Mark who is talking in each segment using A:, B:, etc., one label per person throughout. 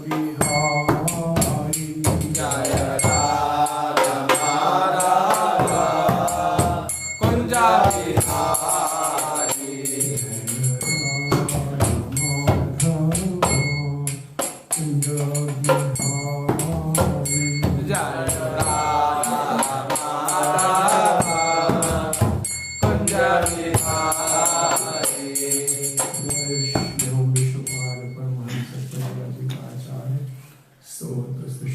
A: बिहारी
B: जय राधा माधव कुंज बिहारी जय राधा माधव कुंज बिहारी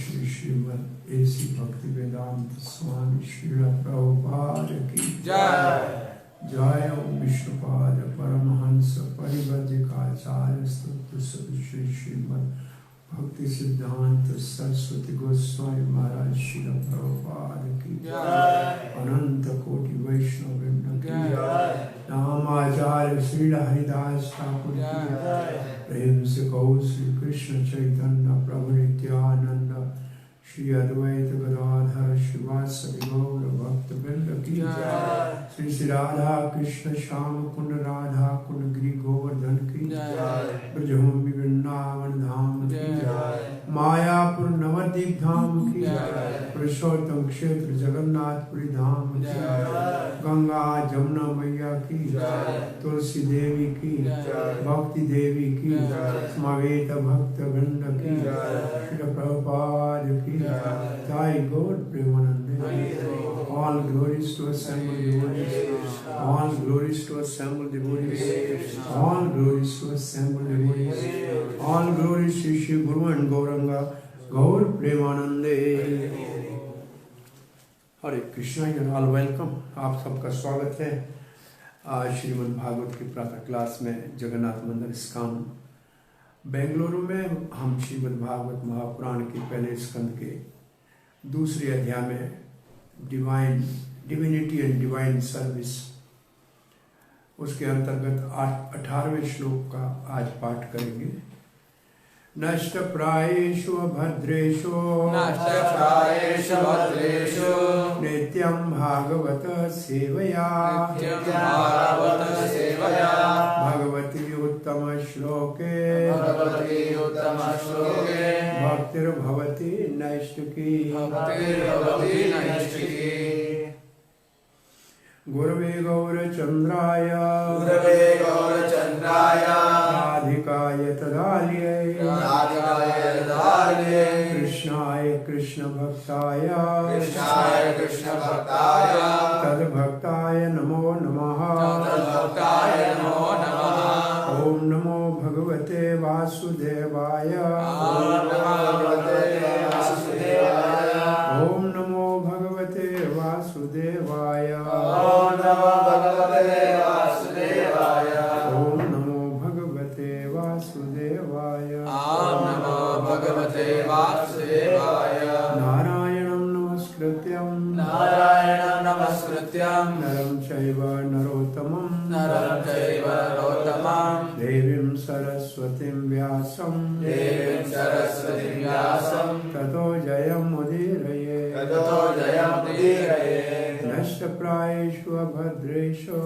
A: श्री श्रीमद ऐसी भक्ति वेदांत स्वामी श्रील प्रभुपाद की
B: जय
A: जय ओम विष्णुपाद परमहंस परिव्राजकाचार्य स्तुति श्री श्रीमद भक्ति सिद्धांत सरस्वती गोस्वामी महाराज श्रील प्रभुपाद की
B: जय
A: अनंत कोटि वैष्णव वृंद की
B: जय
A: नामाचार्य श्रील हरिदास ठाकुर की प्रेम से कहो श्री कृष्ण चैतन्य प्रभु नित्यानंद श्री अद्वैत गदाधर शिवासदि गौर भक्त वृंद की श्री श्री राधा कृष्ण श्याम कुंड राधा कुंड गिरि गोवर्धन की ब्रजभूमि वृंदावन धाम की मायापुर नवद्वीप धाम की पुरुषोत्तम क्षेत्र जगन्नाथपुरी धाम की गंगा जमुना मैया की तुलसी देवी की भक्ति देवी की समवेत भक्त वृंद की श्री प्रभुपाद की जय गौर Premanand all glories to assemble devotees all glories to assemble devotees all glories to assemble devotees all glories to Shri Guru and Gauranga Gaur Premanande Hare Krishna you all welcome. आप सबका स्वागत है आज श्रीमद् भागवत की प्रातः क्लास में जगन्नाथ मंदिर इस्कॉन बेंगलुरु में। हम श्रीमद् भागवत महापुराण के पहले स्कंद के दूसरे अध्याय में डिविनिटी एंड डिवाइन सर्विस उसके अंतर्गत 18वें श्लोक का आज पाठ करेंगे। नष्ट प्रायेषु भद्रेषु नित्यं भागवत सेवया भगवती उत्तम श्लोके भक्तिर्भवति नैष्ठिकी गुरवे गौरचंद्राय राधिकाय तदालये कृष्णाय कृष्ण भक्ताय तद्भक्ताय नमो नमः। ओम नमो भगवते वासुदेवाय ओम नमो भगवते वासुदेवाय ओम नमो भगवते वासुदेवाय नारायणं नमस्कृत्यं नरं चैव नरोत्तमं देवीं सरस्वतीं व्यासं ततो जयमुदीरये नष्टप्रायेषु भद्रेषु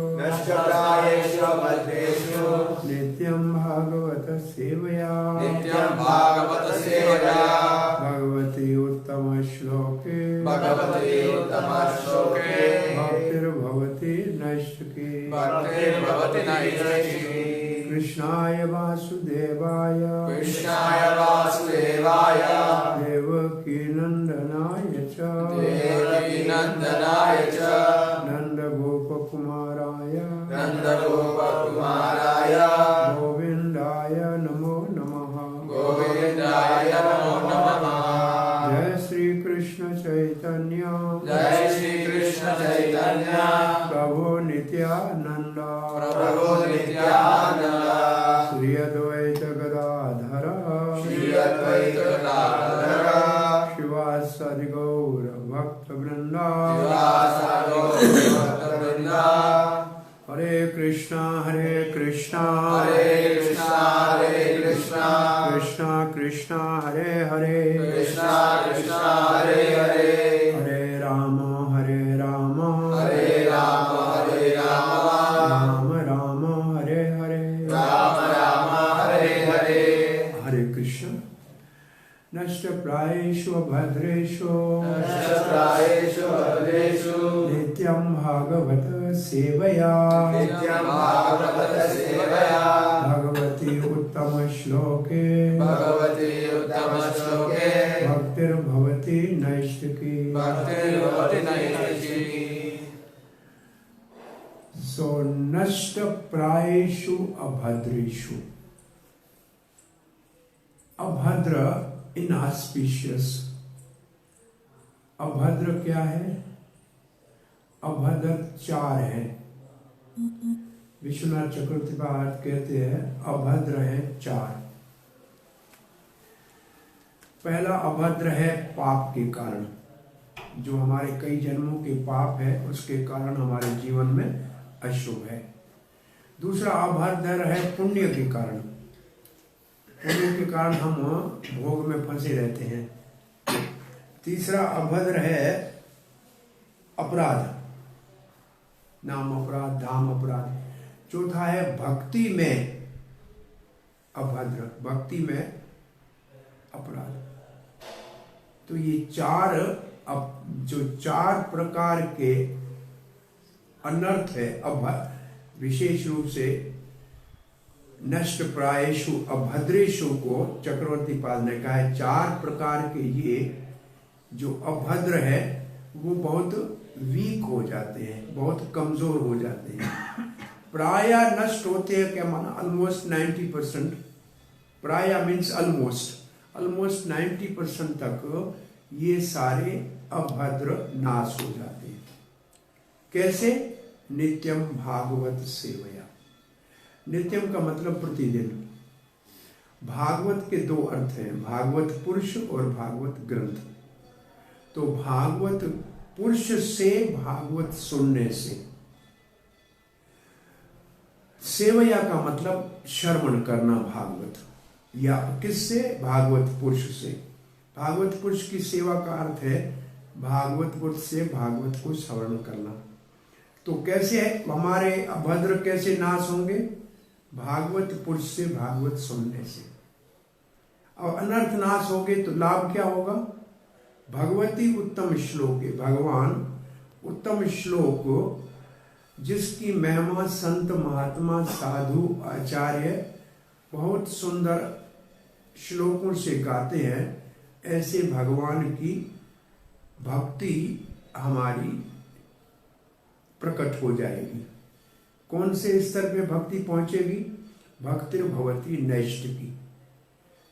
A: नित्यं भागवत सेवया भगवती उत्तम श्लोके भक्तिर्भवति नैष्ठिकी कृष्णाय वासुदेवाय देवकी नंदनाय च नंद गोपकुमाराय गोविंदाय नमो नमः। जय श्री कृष्ण चैतन्य प्रभु नित्यानंद श्री अद्वैत गदाधर शिवासादि गौर भक्त वृंदा हरे कृष्णा कृष्णा कृष्णा हरे हरे हरे राम राम राम राम हरे हरे हरे कृष्ण। नष्टप्रायेषु अभद्रेषु
B: नष्टप्रायेषु अभद्रेषु
A: नित्यं भागवत सेवया
B: नित्यं भागवत सेवया
A: भगवती उत्तम श्लोके
B: भगवती उत्तम श्लोके
A: भक्तिर्भवति नैष्ठिकी
B: भक्तिर्भवति नैष्ठिकी।
A: सो नष्टप्रायेषु अभद्रेषु, अभद्र इनऑस्पिशियस। अभद्र क्या है? अभद्र चार है। विश्वनाथ चक्रवर्ती महाराज कहते हैं अभद्र है चार। पहला अभद्र है पाप के कारण, जो हमारे कई जन्मों के पाप है उसके कारण हमारे जीवन में अशुभ है। दूसरा अभद्र है पुण्य के कारण, पुण्य के कारण हम भोग में फंसे रहते हैं। तीसरा अभद्र है अपराध, नाम अपराध, धाम अपराध। चौथा है भक्ति में अभद्र, भक्ति में अपराध। तो ये चार, अब जो चार प्रकार के अनर्थ है, अब विशेष रूप से नष्ट प्रायेषु अभद्रेषु को चक्रवर्ती पाद ने कहा है चार प्रकार के ये जो अभद्र है वो बहुत वीक हो जाते हैं, बहुत कमजोर हो जाते हैं। प्राय नष्ट होते हैं, क्या माना? ऑलमोस्ट 90%। प्राय मीन्स ऑलमोस्ट 90% तक ये सारे अभद्र नाश हो जाते हैं। कैसे? नित्यम भागवत सेवया। नित्यम का मतलब प्रतिदिन। भागवत के दो अर्थ हैं, भागवत पुरुष और भागवत ग्रंथ। तो भागवत पुरुष से, भागवत सुनने से। सेवया का मतलब श्रवण करना भागवत, या किससे? भागवत पुरुष से। भागवत पुरुष की सेवा का अर्थ है भागवत पुरुष से भागवत को श्रवण करना। तो कैसे है हमारे अभद्र कैसे नाश होंगे? भागवत पुरुष से, भागवत सुनने से। और अनर्थ नाश होंगे तो लाभ क्या होगा? भगवती उत्तम श्लोक है, भगवान उत्तम श्लोक जिसकी महिमा संत महात्मा साधु आचार्य बहुत सुंदर श्लोकों से गाते हैं, ऐसे भगवान की भक्ति हमारी प्रकट हो जाएगी। कौन से स्तर पे भक्ति पहुंचेगी? भक्तिर्भवति नैष्ठिकी,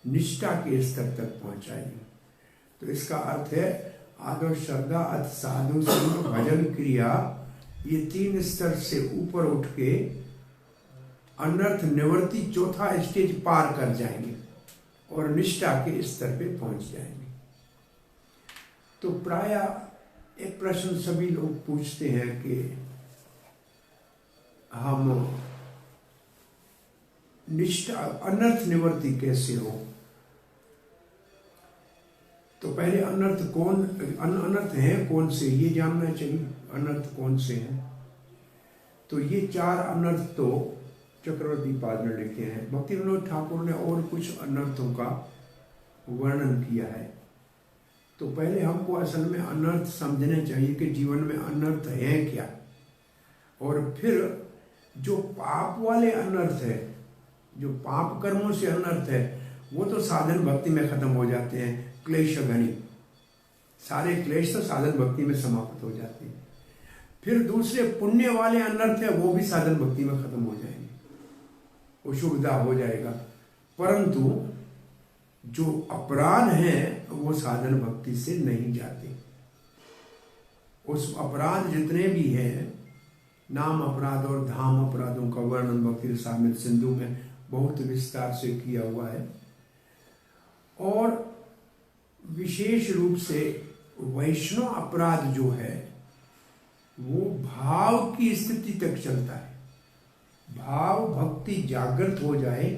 A: निष्ठा के स्तर तक पहुंचाएगी। तो इसका अर्थ है आदर श्रद्धा अथ साधु संग भजन क्रिया, ये तीन स्तर से ऊपर उठ के अनर्थ निवृत्ति चौथा स्टेज पार कर जाएंगे और निष्ठा के स्तर पे पहुंच जाएंगे। तो प्राय एक प्रश्न सभी लोग पूछते हैं कि हम निष्ठा अनर्थ निवृत्ति कैसे हो? तो पहले अनर्थ है कौन से, ये जानना चाहिए। अनर्थ कौन से हैं? तो ये चार अनर्थ तो चक्रवर्ती पाद ने लिखे हैं। भक्ति विनोद ठाकुर ने और कुछ अनर्थों का वर्णन किया है। तो पहले हमको असल में अनर्थ समझने चाहिए कि जीवन में अनर्थ है क्या, और फिर जो पाप वाले अनर्थ है, जो पाप कर्मों से अनर्थ है, वो तो साधन भक्ति में खत्म हो जाते हैं। क्लेश घनी, सारे क्लेश तो साधन भक्ति में समाप्त हो जाते हैं। फिर दूसरे पुण्य वाले अनर्थ है, वो भी साधन भक्ति में खत्म हो जाएंगे, वो शुभदा हो जाएगा। परंतु जो अपराध है वो साधन भक्ति से नहीं जाते। उस अपराध जितने भी हैं, नाम अपराध और धाम अपराधों का वर्णन भक्ति रसामृत सिंधु में बहुत विस्तार से किया हुआ है। और विशेष रूप से वैष्णव अपराध जो है वो भाव की स्थिति तक चलता है। भाव भक्ति जागृत हो जाए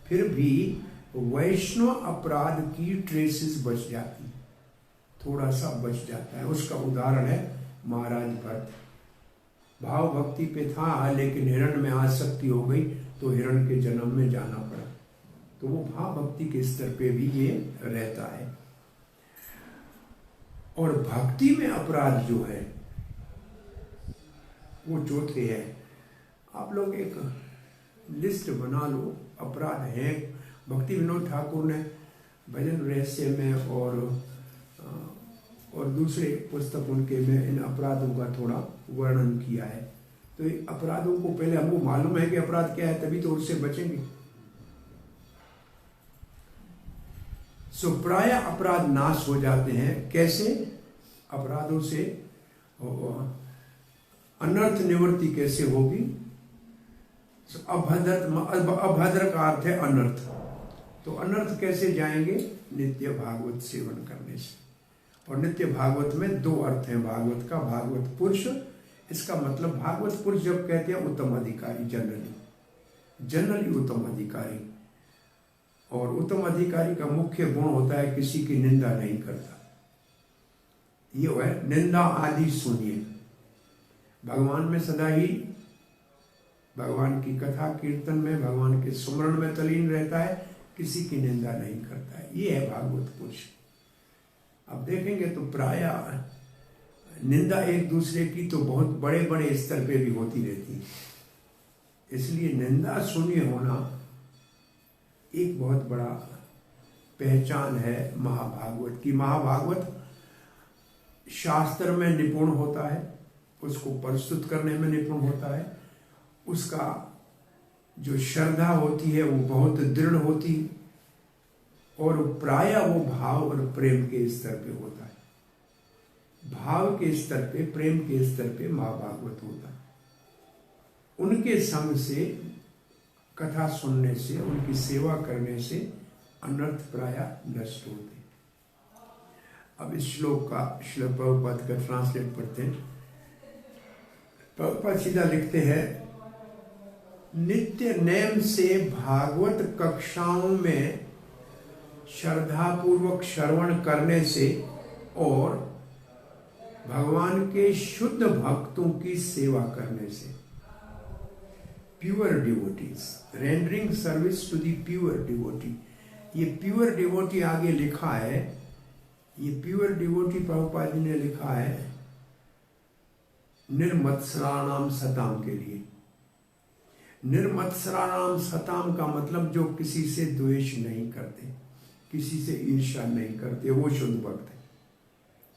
A: फिर भी वैष्णव अपराध की ट्रेसेस बच जाती है, थोड़ा सा बच जाता है। उसका उदाहरण है महाराज भरत। भाव भक्ति पे था लेकिन हिरण में आसक्ति हो गई तो हिरण के जन्म में जाना पड़ा। तो वो भाव भक्ति के स्तर पे भी ये रहता है। और भक्ति में अपराध जो है वो चौथे है। आप लोग एक लिस्ट बना लो, अपराध हैं। भक्ति विनोद ठाकुर ने भजन रहस्य में और दूसरे पुस्तक उनके में इन अपराधों का थोड़ा वर्णन किया है। तो ये अपराधों को पहले हमको मालूम है कि अपराध क्या है, तभी तो उससे बचेंगे। सो प्राय अपराध नाश हो जाते हैं। कैसे? अपराधों से अनर्थ निवृत्ति कैसे होगी? अभद्र का अर्थ है अनर्थ। तो अनर्थ कैसे जाएंगे? नित्य भागवत सेवन करने से। और नित्य भागवत में दो अर्थ हैं भागवत का। भागवत पुरुष, इसका मतलब भागवत पुरुष जब कहते हैं उत्तम अधिकारी, जनरली उत्तम अधिकारी। और उत्तम अधिकारी का मुख्य गुण होता है किसी की निंदा नहीं करता। ये है निंदा आदि सुनिए। भगवान में सदा ही भगवान की कथा कीर्तन में, भगवान के सुमरण में तलीन रहता है, किसी की निंदा नहीं करता है। ये है भागवत पुरुष। अब देखेंगे तो प्राय निंदा एक दूसरे की तो बहुत बड़े बड़े स्तर पे भी होती रहती है। इसलिए निंदा शून्य होना एक बहुत बड़ा पहचान है महाभागवत की। महाभागवत शास्त्र में निपुण होता है, उसको प्रस्तुत करने में निपुण होता है, उसका जो श्रद्धा होती है वो बहुत दृढ़ होती है, और प्राय वो भाव और प्रेम के स्तर पे होता है। भाव के स्तर पे, प्रेम के स्तर पे महाभागवत होता है। उनके संग से, कथा सुनने से, उनकी सेवा करने से अनर्थ प्राय नष्ट होते। अब इस श्लोक का श्लोक प्रभुपाद का ट्रांसलेट पढ़ते हैं। प्रभुपाद सीधा लिखते हैं, नित्य नेम से भागवत कक्षाओं में श्रद्धापूर्वक श्रवण करने से और भगवान के शुद्ध भक्तों की सेवा करने से, pure devotees, rendering service to the pure devotee. ये प्योर डिवोटी आगे लिखा है, ये प्योर डिवोटी प्रभुपाद जी ने लिखा है निर्मत्सराणाम सताम के लिए। निर्मत्सराणाम सताम का मतलब जो किसी से द्वेष नहीं करते, किसी से ईर्ष्या नहीं करते, वो शुद्ध भक्त है।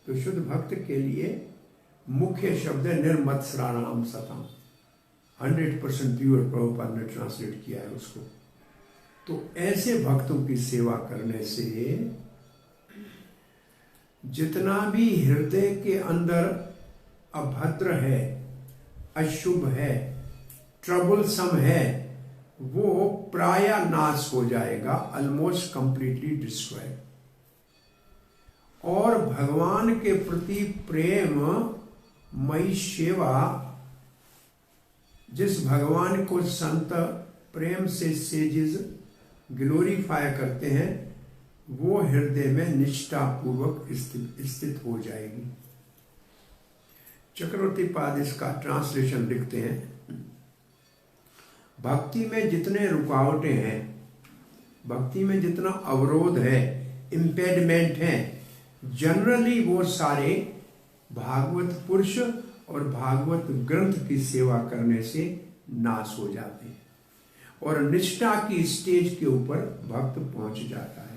A: तो शुद्ध भक्त के लिए मुख्य शब्द है निर्मत्सराणाम सताम। 100% प्योर प्रभुपाद ने ट्रांसलेट किया है उसको। तो ऐसे भक्तों की सेवा करने से जितना भी हृदय के अंदर अभद्र है, अशुभ है, ट्रबलसम है, वो प्राय नाश हो जाएगा, ऑलमोस्ट कंप्लीटली डिस्ट्रॉय। और भगवान के प्रति प्रेम मई सेवा, जिस भगवान को संत प्रेम से सेजिस ग्लोरीफाई करते हैं, वो हृदय में निष्ठा पूर्वक स्थित हो जाएगी। चक्रवर्ती पाद इसका ट्रांसलेशन लिखते हैं, भक्ति में जितने रुकावटें हैं, भक्ति में जितना अवरोध है, इम्पेडमेंट है, जनरली वो सारे भागवत पुरुष और भागवत ग्रंथ की सेवा करने से नाश हो जाते हैं और निष्ठा की स्टेज के ऊपर भक्त पहुंच जाता है।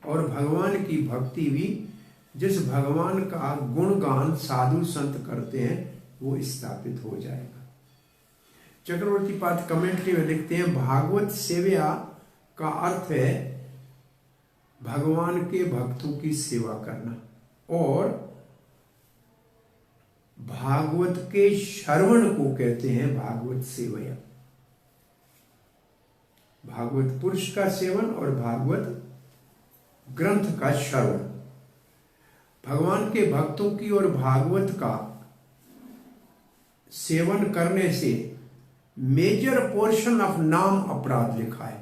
A: और भगवान की भक्ति भी, जिस भगवान का गुणगान साधु संत करते हैं, वो स्थापित हो जाएगा। चक्रवर्ती पाद कमेंट्री में लिखते हैं, भागवत सेवा का अर्थ है भगवान के भक्तों की सेवा करना और भागवत के श्रवण को कहते हैं भागवत सेवया। भागवत पुरुष का सेवन और भागवत ग्रंथ का श्रवण। भगवान के भक्तों की और भागवत का सेवन करने से मेजर पोर्शन ऑफ नाम अपराध लिखा है।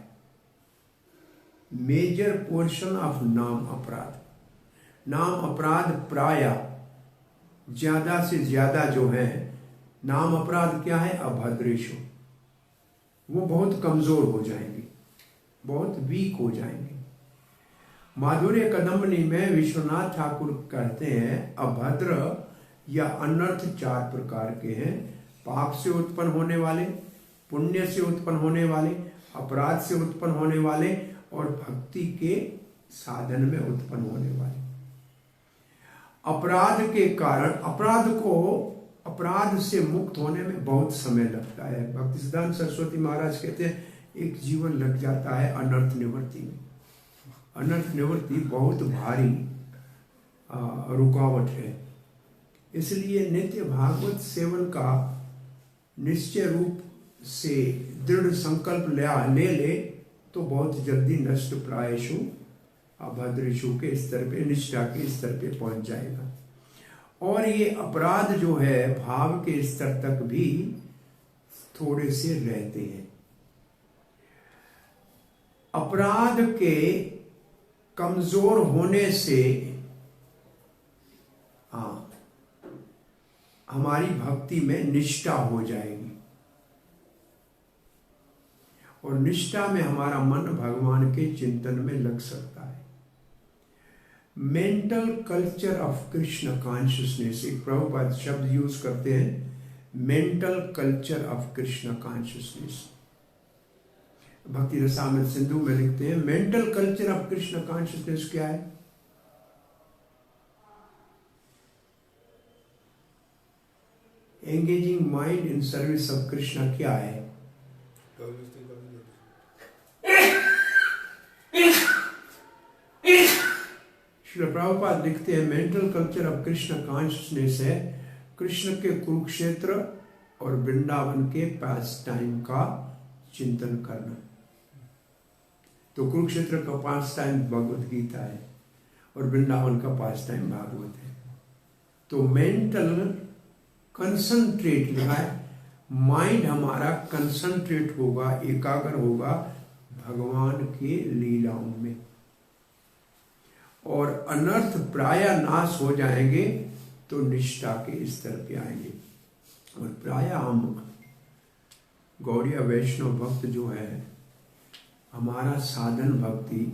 A: मेजर पोर्शन ऑफ नाम अपराध, नाम अपराध प्राय ज्यादा से ज्यादा जो है, नाम अपराध क्या है? अभद्रेशु, वो बहुत कमजोर हो जाएंगे। बहुत वीक हो जाएंगे। माधुर्य कदम्बनी में विश्वनाथ ठाकुर कहते हैं अभद्र या अनर्थ 4 प्रकार के हैं। पाप से उत्पन्न होने वाले, पुण्य से उत्पन्न होने वाले, अपराध से उत्पन्न होने वाले और भक्ति के साधन में उत्पन्न होने वाले। अपराध के कारण अपराध से मुक्त होने में बहुत समय लगता है। भक्तिसिद्धांत सरस्वती महाराज कहते हैं एक जीवन लग जाता है अनर्थ निवृत्ति में। अनर्थ निवृत्ति बहुत भारी रुकावट है। इसलिए नित्य भागवत सेवन का निश्चय रूप से दृढ़ संकल्प ले तो बहुत जल्दी नष्ट प्रायशु अभद्रेशु के स्तर पे, निष्ठा के स्तर पे पहुंच जाएगा। और ये अपराध जो है भाव के स्तर तक भी थोड़े से रहते हैं। अपराध के कमजोर होने से हमारी भक्ति में निष्ठा हो जाएगी और निष्ठा में हमारा मन भगवान के चिंतन में लग सकता है। Mental culture of Krishna consciousness, एक प्रभुपाद शब्द यूज करते हैं, mental culture of Krishna consciousness. भक्ति रसामृत सिंधु में लिखते हैं mental culture of Krishna consciousness क्या है? Engaging mind in service of Krishna क्या है? श्री प्रभुपाद लिखते हैं mental culture of Krishna consciousness है कृष्ण के कुरुक्षेत्र और वृंदावन के पास टाइम का चिंतन करना। तो कुरुक्षेत्र का पास टाइम भगवत गीता है और वृंदावन का पास टाइम भागवत है। तो मेंटल कंसंट्रेट है, माइंड हमारा कंसंट्रेट होगा, एकाग्र होगा भगवान के लीलाओं में और अनर्थ प्राय नाश हो जाएंगे तो निष्ठा के स्तर पे आएंगे। और प्राय हम गौड़िया वैष्णव भक्त जो है हमारा साधन भक्ति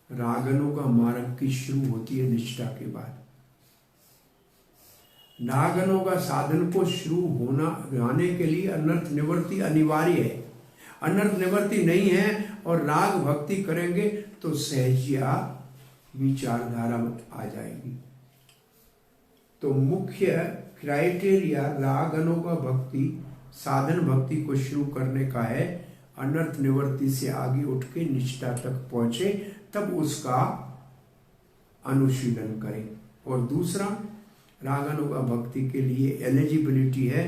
A: रागनों का मार्ग की शुरू होती है निष्ठा के बाद। रागनों का साधन को शुरू होने के लिए अनर्थ निवृत्ति अनिवार्य है। अनर्थ निवृत्ति नहीं है और राग भक्ति करेंगे तो सहजिया विचारधारा आ जाएगी। तो मुख्य क्राइटेरिया रागनों का भक्ति साधन भक्ति को शुरू करने का है, अनर्थ निवृत्ति से आगे उठ के निष्ठा तक पहुंचे तब उसका अनुशीलन करें। और दूसरा रागनों का भक्ति के लिए एलिजिबिलिटी है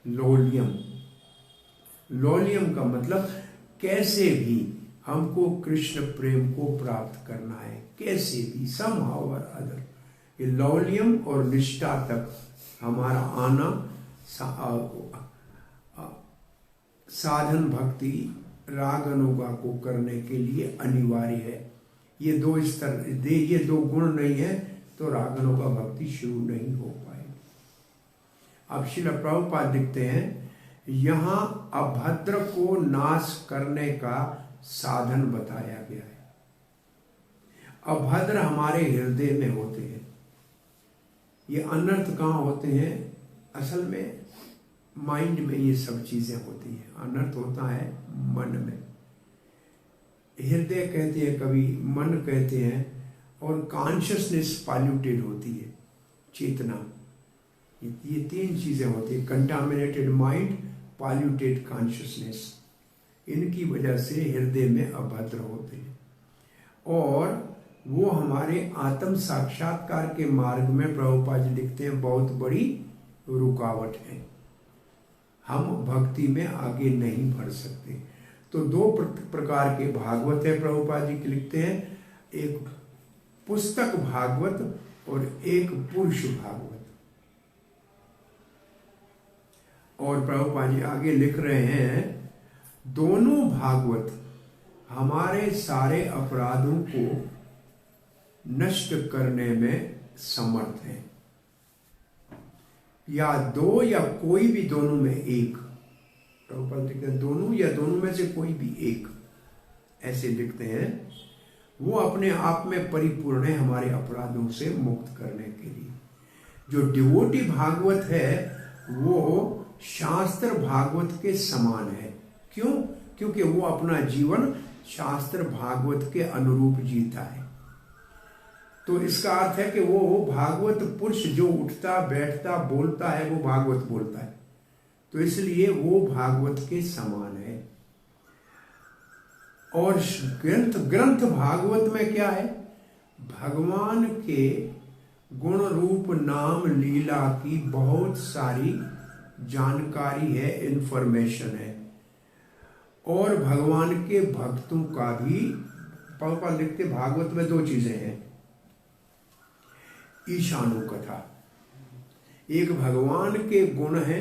A: लोलियम। लोलियम का मतलब कैसे भी हमको कृष्ण प्रेम को प्राप्त करना है, कैसे भी somehow or other। ये लौलियम और निष्ठा तक हमारा आना साधन भक्ति रागनुगा को करने के लिए अनिवार्य है। ये दो स्तर, ये दो गुण नहीं है तो रागनुगा भक्ति शुरू नहीं हो पाएगी। अब श्रील प्रभुपाद लिखते हैं यहाँ अभद्र को नाश करने का साधन बताया गया है। अभद्र हमारे हृदय में होते हैं। ये अनर्थ कहाँ होते हैं? असल में माइंड में ये सब चीजें होती हैं। अनर्थ होता है मन में, हृदय कहते हैं, कभी मन कहते हैं, और कॉन्शियसनेस पॉल्यूटेड होती है, चेतना। ये 3 चीजें होती है, कंटामिनेटेड माइंड, पॉल्यूटेड कॉन्शियसनेस। इनकी वजह से हृदय में अभद्र होते हैं और वो हमारे आत्म साक्षात्कार के मार्ग में प्रभुपाद जी लिखते हैं बहुत बड़ी रुकावट है। हम भक्ति में आगे नहीं बढ़ सकते। तो 2 प्रकार के भागवत है प्रभुपाद जी के लिखते हैं, एक पुस्तक भागवत और एक पुरुष भागवत। और प्रभुपाद जी आगे लिख रहे हैं दोनों भागवत हमारे सारे अपराधों को नष्ट करने में समर्थ है, या 2 या कोई भी दोनों में एक। प्रभुपाद कहते हैं दोनों या दोनों में से कोई भी एक ऐसे लिखते हैं, वो अपने आप में परिपूर्ण है हमारे अपराधों से मुक्त करने के लिए। जो डिवोटी भागवत है वो शास्त्र भागवत के समान है। क्यों? क्योंकि वो अपना जीवन शास्त्र भागवत के अनुरूप जीता है। तो इसका अर्थ है कि वो भागवत पुरुष जो उठता बैठता बोलता है वो भागवत बोलता है, तो इसलिए वो भागवत के समान है। और ग्रंथ भागवत में क्या है? भगवान के गुण रूप नाम लीला की बहुत सारी जानकारी है, इंफॉर्मेशन है। और भगवान के भक्तों का भी, पापा लिखते भागवत में 2 चीजें हैं, ईशानु कथा, एक भगवान के गुण है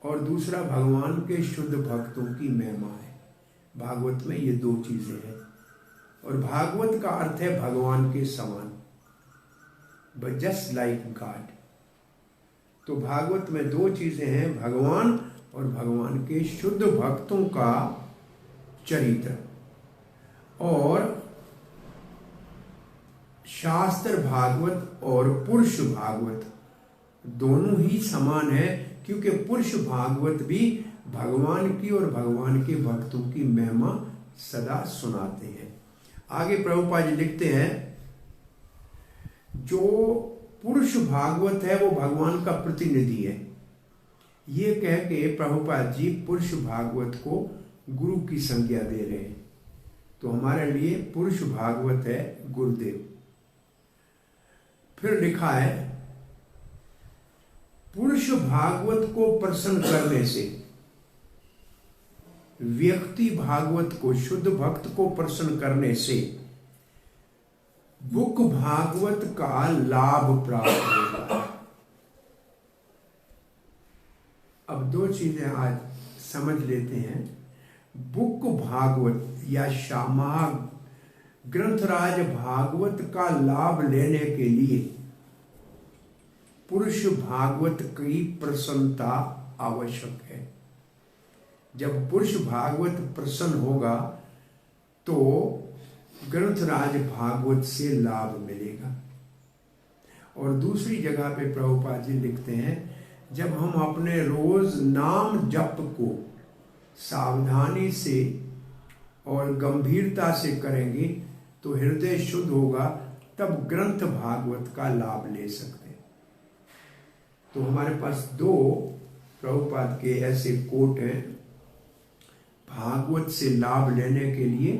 A: और दूसरा भगवान के शुद्ध भक्तों की महिमा है। भागवत में ये 2 चीजें हैं। और भागवत का अर्थ है भगवान के समान, बट जस्ट लाइक गॉड। तो भागवत में 2 चीजें हैं, भगवान और भगवान के शुद्ध भक्तों का चरित्र। और शास्त्र भागवत और पुरुष भागवत दोनों ही समान है, क्योंकि पुरुष भागवत भी भगवान की और भगवान के भक्तों की महिमा सदा सुनाते हैं। आगे प्रभुपाद जी लिखते हैं, जो पुरुष भागवत है वो भगवान का प्रतिनिधि है। ये कह के प्रभुपाद जी पुरुष भागवत को गुरु की संज्ञा दे रहे हैं। तो हमारे लिए पुरुष भागवत है गुरुदेव। फिर लिखा है, पुरुष भागवत को प्रसन्न करने से व्यक्ति भागवत को, शुद्ध भक्त को प्रसन्न करने से बुक भागवत का लाभ प्राप्त होगा। अब 2 चीजें आज समझ लेते हैं। बुक भागवत या श्यामा ग्रंथराज भागवत का लाभ लेने के लिए पुरुष भागवत की प्रसन्नता आवश्यक है। जब पुरुष भागवत प्रसन्न होगा तो ग्रंथराज भागवत से लाभ मिलेगा। और दूसरी जगह पे प्रभुपाद जी लिखते हैं, जब हम अपने रोज नाम जप को सावधानी से और गंभीरता से करेंगे तो हृदय शुद्ध होगा, तब ग्रंथ भागवत का लाभ ले सकते हैं। तो हमारे पास 2 प्रभुपाद के ऐसे कोट हैं, भागवत से लाभ लेने के लिए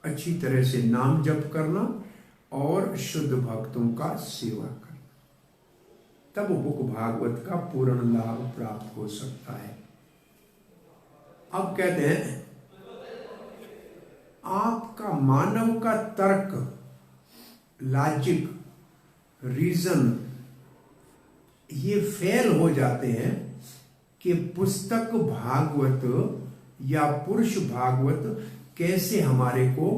A: अच्छी तरह से नाम जप करना और शुद्ध भक्तों का सेवा करना, तब बुक भागवत का पूर्ण लाभ प्राप्त हो सकता है। अब कहते हैं, आपका मानव का तर्क, लॉजिक, रीजन ये फेल हो जाते हैं कि पुस्तक भागवत या पुरुष भागवत कैसे हमारे को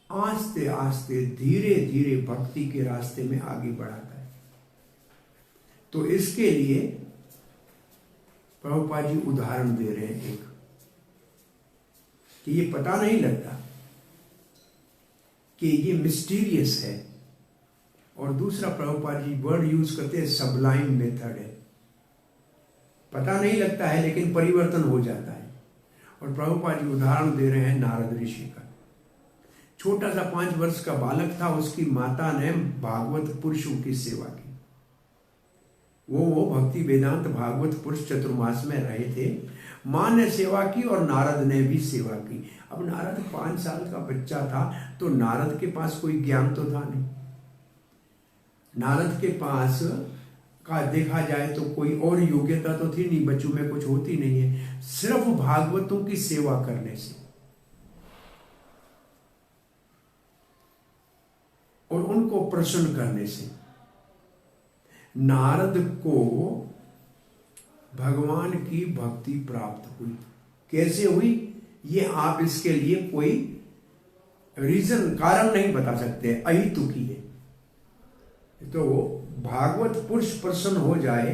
A: आस्ते आस्ते धीरे धीरे भक्ति के रास्ते में आगे बढ़ाता है। तो इसके लिए प्रभुपाद जी उदाहरण दे रहे हैं एक, कि ये पता नहीं लगता कि ये मिस्टीरियस है। और दूसरा प्रभुपाद जी वर्ड यूज करते हैं, सबलाइम मेथड है। पता नहीं लगता है लेकिन परिवर्तन हो जाता है। और प्रभुपाद जी उदाहरण दे रहे हैं नारद ऋषि का। छोटा सा 5 वर्ष का बालक था, उसकी माता ने भागवत पुरुषों की सेवा की। वो भक्ति वेदांत भागवत पुरुष चतुर्मास में रहे थे। माँ ने सेवा की और नारद ने भी सेवा की। अब नारद 5 साल का बच्चा था, तो नारद के पास कोई ज्ञान तो था नहीं। नारद के पास का देखा जाए तो कोई और योग्यता तो थी नहीं, बच्चों में कुछ होती नहीं है, सिर्फ भागवतों की सेवा करने से और उनको प्रसन्न करने से नारद को भगवान की भक्ति प्राप्त हुई। कैसे हुई ये आप इसके लिए कोई रीजन, कारण नहीं बता सकते, अहितुकी है। तो भागवत पुरुष प्रसन्न हो जाए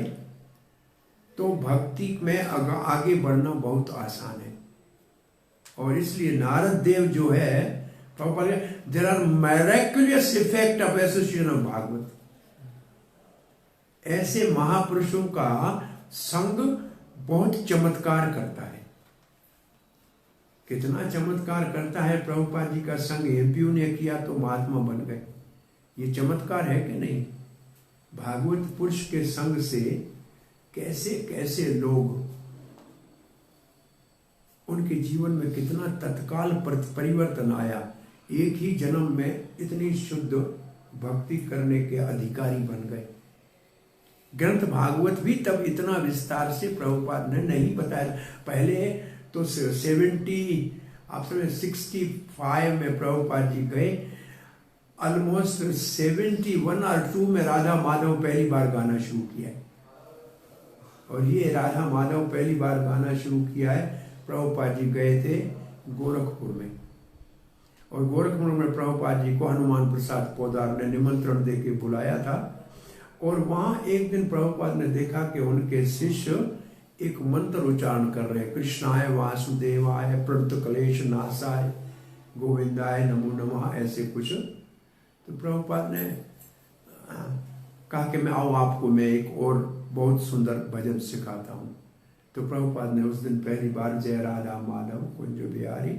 A: तो भक्ति में आगे बढ़ना बहुत आसान है। और इसलिए नारद देव जो है, there are miraculous effect of association of Bhagavat. ऐसे महापुरुषों का संग बहुत चमत्कार करता है। कितना चमत्कार करता है प्रभुपाद जी का संग। एमपीयू ने किया तो महात्मा बन गए। ये चमत्कार है कि नहीं? भागवत पुरुष के संग से कैसे कैसे लोग, उनके जीवन में कितना तत्काल परिवर्तन आया। एक ही जन्म में इतनी शुद्ध भक्ति करने के अधिकारी बन गए। ग्रंथ भागवत भी तब इतना विस्तार से प्रभुपाद ने नहीं बताया। पहले तो 65 में प्रभुपाद जी गए। ऑलमोस्ट 71 और 2 में राधा माधव पहली बार गाना शुरू किया है। और ये राधा माधव पहली बार गाना शुरू किया है, प्रभुपाद जी गए थे गोरखपुर में। और गोरखपुर में प्रभुपाद जी को हनुमान प्रसाद पोदार ने निमंत्रण देके बुलाया था। और वहां एक दिन प्रभुपाद ने देखा कि उनके शिष्य एक मंत्र उच्चारण कर रहे हैं, कृष्णाय वासुदेवाय प्रणत क्लेश नाशाय गोविंदाय नमो नमः, ऐसे कुछ। तो प्रभुपाद ने कहा कि मैं आओ, आपको मैं एक और बहुत सुंदर भजन सिखाता हूँ। तो प्रभुपाद ने उस दिन पहली बार जय राधा माधव कुंज बिहारी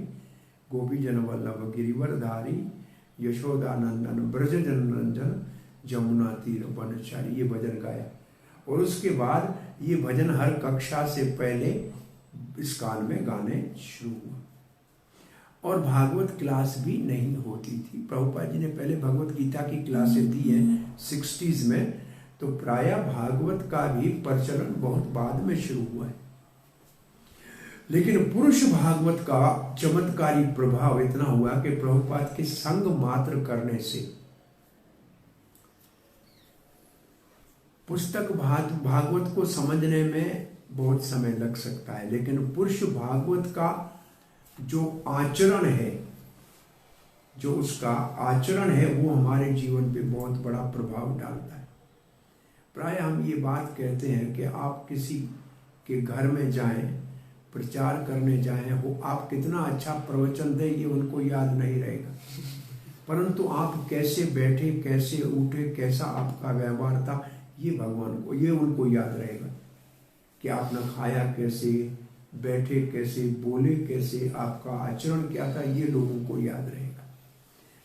A: गोपी जन वल्लभ गिरिवरधारी यशोदानंदन ब्रज जनरंजन जमुना तीर वनचारी, ये भजन गाया। और उसके बाद ये भजन हर कक्षा से पहले इस काल में गाने शुरू हुआ। और भागवत क्लास भी नहीं होती थी। प्रभुपाद जी ने पहले भगवत गीता की क्लासें दी हैं 60s में, तो प्रायः भागवत का भी प्रचलन बहुत बाद में शुरू हुआ है। लेकिन पुरुष भागवत का चमत्कारी प्रभाव इतना हुआ कि प्रभुपाद के संग मात्र करने से पुस्तक भागवत को समझने में बहुत समय लग सकता है, लेकिन पुरुष भागवत का जो आचरण है, जो उसका आचरण है, वो हमारे जीवन पे बहुत बड़ा प्रभाव डालता है। प्राय हम ये बात कहते हैं कि आप किसी के घर में जाएं, प्रचार करने जाएं, वो आप कितना अच्छा प्रवचन दें ये उनको याद नहीं रहेगा, परंतु आप कैसे बैठे, कैसे उठे, कैसा आपका व्यवहार था, ये भगवान को, ये उनको याद रहेगा कि आपने खाया कैसे, बैठे कैसे, बोले कैसे, आपका आचरण क्या था, ये लोगों को याद रहेगा।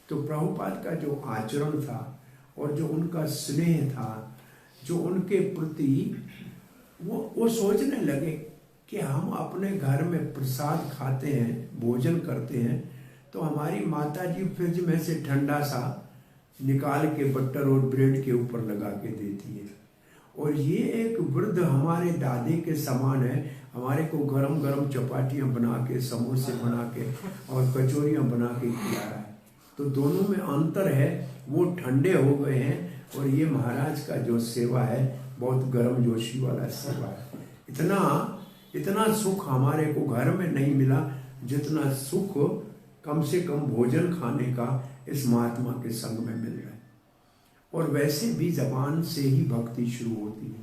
A: तो प्रभुपाद का जो आचरण था और जो उनका स्नेह था, जो उनके प्रति वो सोचने लगे कि हम अपने घर में प्रसाद खाते हैं, भोजन करते हैं, तो हमारी माता जी फ्रिज में से ठंडा सा निकाल के बटर और ब्रेड के ऊपर लगा के देती है। और ये एक वृद्ध हमारे दादी के समान है, हमारे को गरम गरम चपाटियाँ बना के, समोसे बना के और कचौरियाँ बना के खिला रहा है। तो दोनों में अंतर है, वो ठंडे हो गए हैं और ये महाराज का जो सेवा है बहुत गर्म जोशी वाला सेवा है। इतना सुख हमारे को घर में नहीं मिला जितना सुख कम से कम भोजन खाने का इस महात्मा के संग में मिल रहा है। और वैसे भी जबान से ही भक्ति शुरू होती है,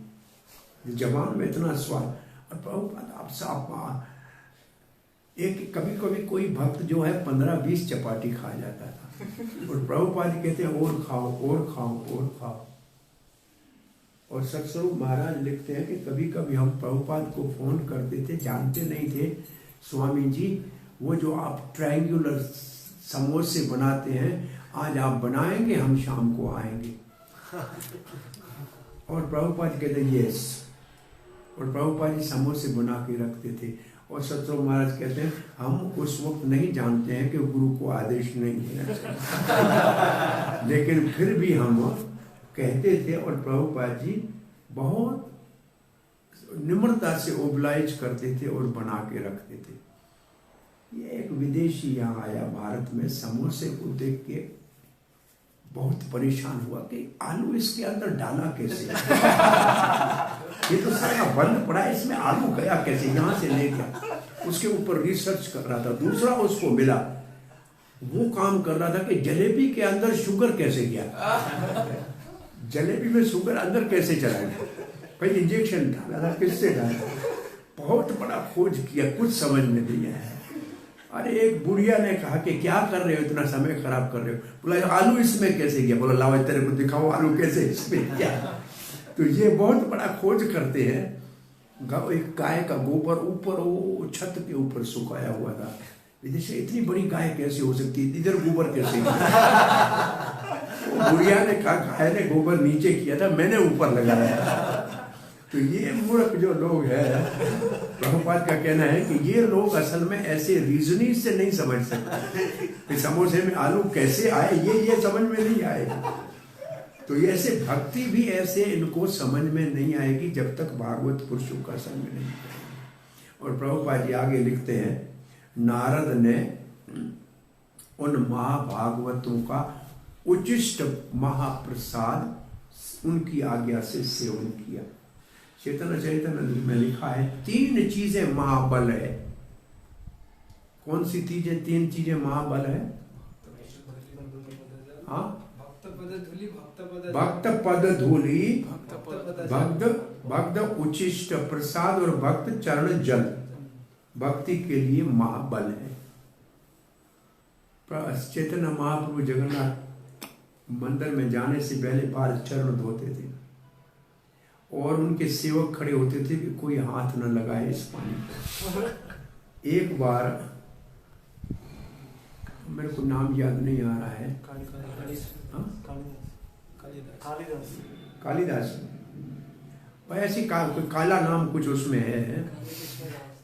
A: जबान में इतना स्वाद। और प्रभुपाद आप साफ एक कभी कभी कोई भक्त जो है 15-20 चपाटी खा जाता था और प्रभुपाद कहते हैं और खाओ और खाओ और खाओ। और सत्स्वरूप महाराज लिखते हैं कि कभी कभी हम प्रभुपाद को फोन करते थे, जानते नहीं थे, स्वामी जी वो जो आप ट्रायंगुलर समोसे बनाते हैं आज आप बनाएंगे, हम शाम को आएंगे। और प्रभुपाद कहते यस, और प्रभुपाद जी समोसे बना के रखते थे। और सत्स्वरूप महाराज कहते हैं हम उस वक्त नहीं जानते हैं कि गुरु को आदेश नहीं देना चाहिए लेकिन फिर भी हम कहते थे और प्रभुपाद जी बहुत निम्रता से ओबलाइज करते थे और बना के रखते थे। ये एक विदेशी यहाँ आया भारत में, समोसे को देख के बहुत परेशान हुआ कि आलू इसके अंदर डाला कैसे ये तो सारा बंद पड़ा है, इसमें आलू गया कैसे, यहाँ से ले गया। उसके ऊपर रिसर्च कर रहा था। दूसरा उसको मिला, वो काम कर रहा था कि जलेबी के अंदर शुगर कैसे गया, जलेबी में शुगर अंदर कैसे चला गया, भाई इंजेक्शन डाला था, किससे डाला, बहुत बड़ा खोज किया, कुछ समझ में नहीं आया। अरे एक बुढ़िया ने कहा कि क्या कर रहे हो, इतना समय खराब कर रहे हो। बोला आलू इसमें कैसे गया? बोला लाओ तेरे को दिखाओ आलू कैसे इसमें क्या। तो ये बहुत बड़ा खोज करते हैं। एक गाय का गोबर ऊपर वो छत के ऊपर सुखाया हुआ था। विदेश इतनी बड़ी गाय कैसे हो सकती है, इधर गोबर कैसे? बुढ़िया ने कहा गाय ने गोबर नीचे किया था, मैंने ऊपर लगाया। तो ये मूर्ख जो लोग हैं, प्रभुपाद का कहना है कि ये लोग असल में ऐसे रीजनिंग से नहीं समझ सकते कि समोसे में आलू कैसे आए, ये समझ में नहीं आएगा। तो ये ऐसे भक्ति भी ऐसे इनको समझ में नहीं आएगी जब तक भागवत पुरुषों का संग नहीं करेंगे। और प्रभुपाद जी आगे लिखते हैं, नारद ने उन महाभागवतों का उचिष्ट महाप्रसाद उनकी आज्ञा से सेवन किया। चैतन्य चैतन्य में लिखा है 3 चीजें महाबल है। कौन सी तीन चीजें महाबल है? हाँ, भक्त पद धूलि, भक्त उचिष्ट प्रसाद और भक्त चरण जल भक्ति के लिए महाबल है। चैतन्य महाप्रभु जगन्नाथ मंदिर में जाने से पहले बाल चरण धोते थे और उनके सेवक खड़े होते थे कि कोई हाथ न लगाए इस पानी पर। एक बार मेरे को नाम याद नहीं आ रहा है, कालिदास ऐसी काला नाम कुछ उसमें है।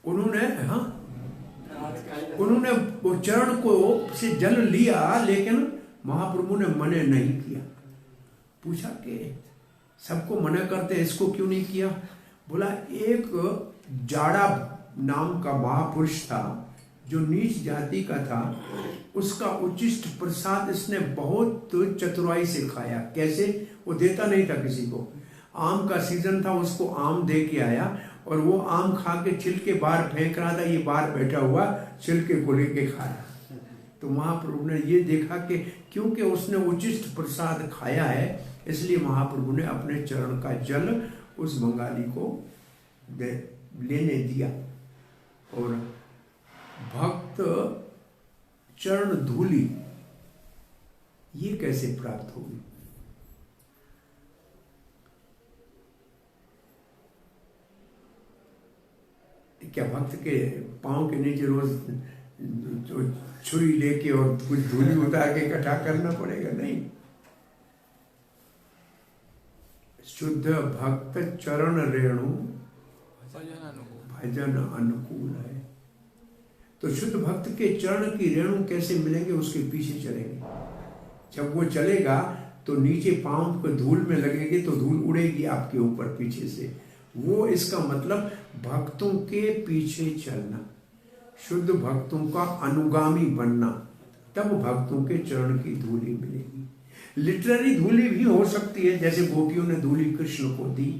A: उन्होंने वो चरण को से जल लिया, लेकिन महाप्रभु ने मना नहीं किया। पूछा कि सबको मना करते, इसको क्यों नहीं किया? बोला एक जाड़ा नाम का महापुरुष था जो नीच जाति का था, उसका उचिष्ट प्रसाद इसने बहुत चतुराई से खाया। कैसे? वो देता नहीं था किसी को। आम का सीजन था, उसको आम दे के आया और वो आम खा के छिलके बाहर फेंक रहा था, ये बाहर बैठा हुआ छिलके को लेके खाया। तो महाप्रभु ने ये देखा कि क्योंकि उसने उचिष्ट प्रसाद खाया है, इसलिए महाप्रभु ने अपने चरण का जल उस बंगाली को लेने दिया। और भक्त चरण धूलि ये कैसे प्राप्त होगी? क्या भक्त के पांव के नीचे रोज छुरी लेके और कुछ धूली उतार के इकट्ठा करना पड़ेगा? नहीं। शुद्ध भक्त चरण रेणु भजन अनुकूल है। तो शुद्ध भक्त के चरण की रेणु कैसे मिलेंगे? उसके पीछे चलेंगे। जब वो चलेगा तो नीचे पांव को धूल में लगेगी तो धूल उड़ेगी आपके ऊपर पीछे से। वो इसका मतलब भक्तों के पीछे चलना, शुद्ध भक्तों का अनुगामी बनना, तब भक्तों के चरण की धूली मिलेगी। लिटरेरी धूली भी हो सकती है, जैसे गोपियों ने धूली कृष्ण को दी,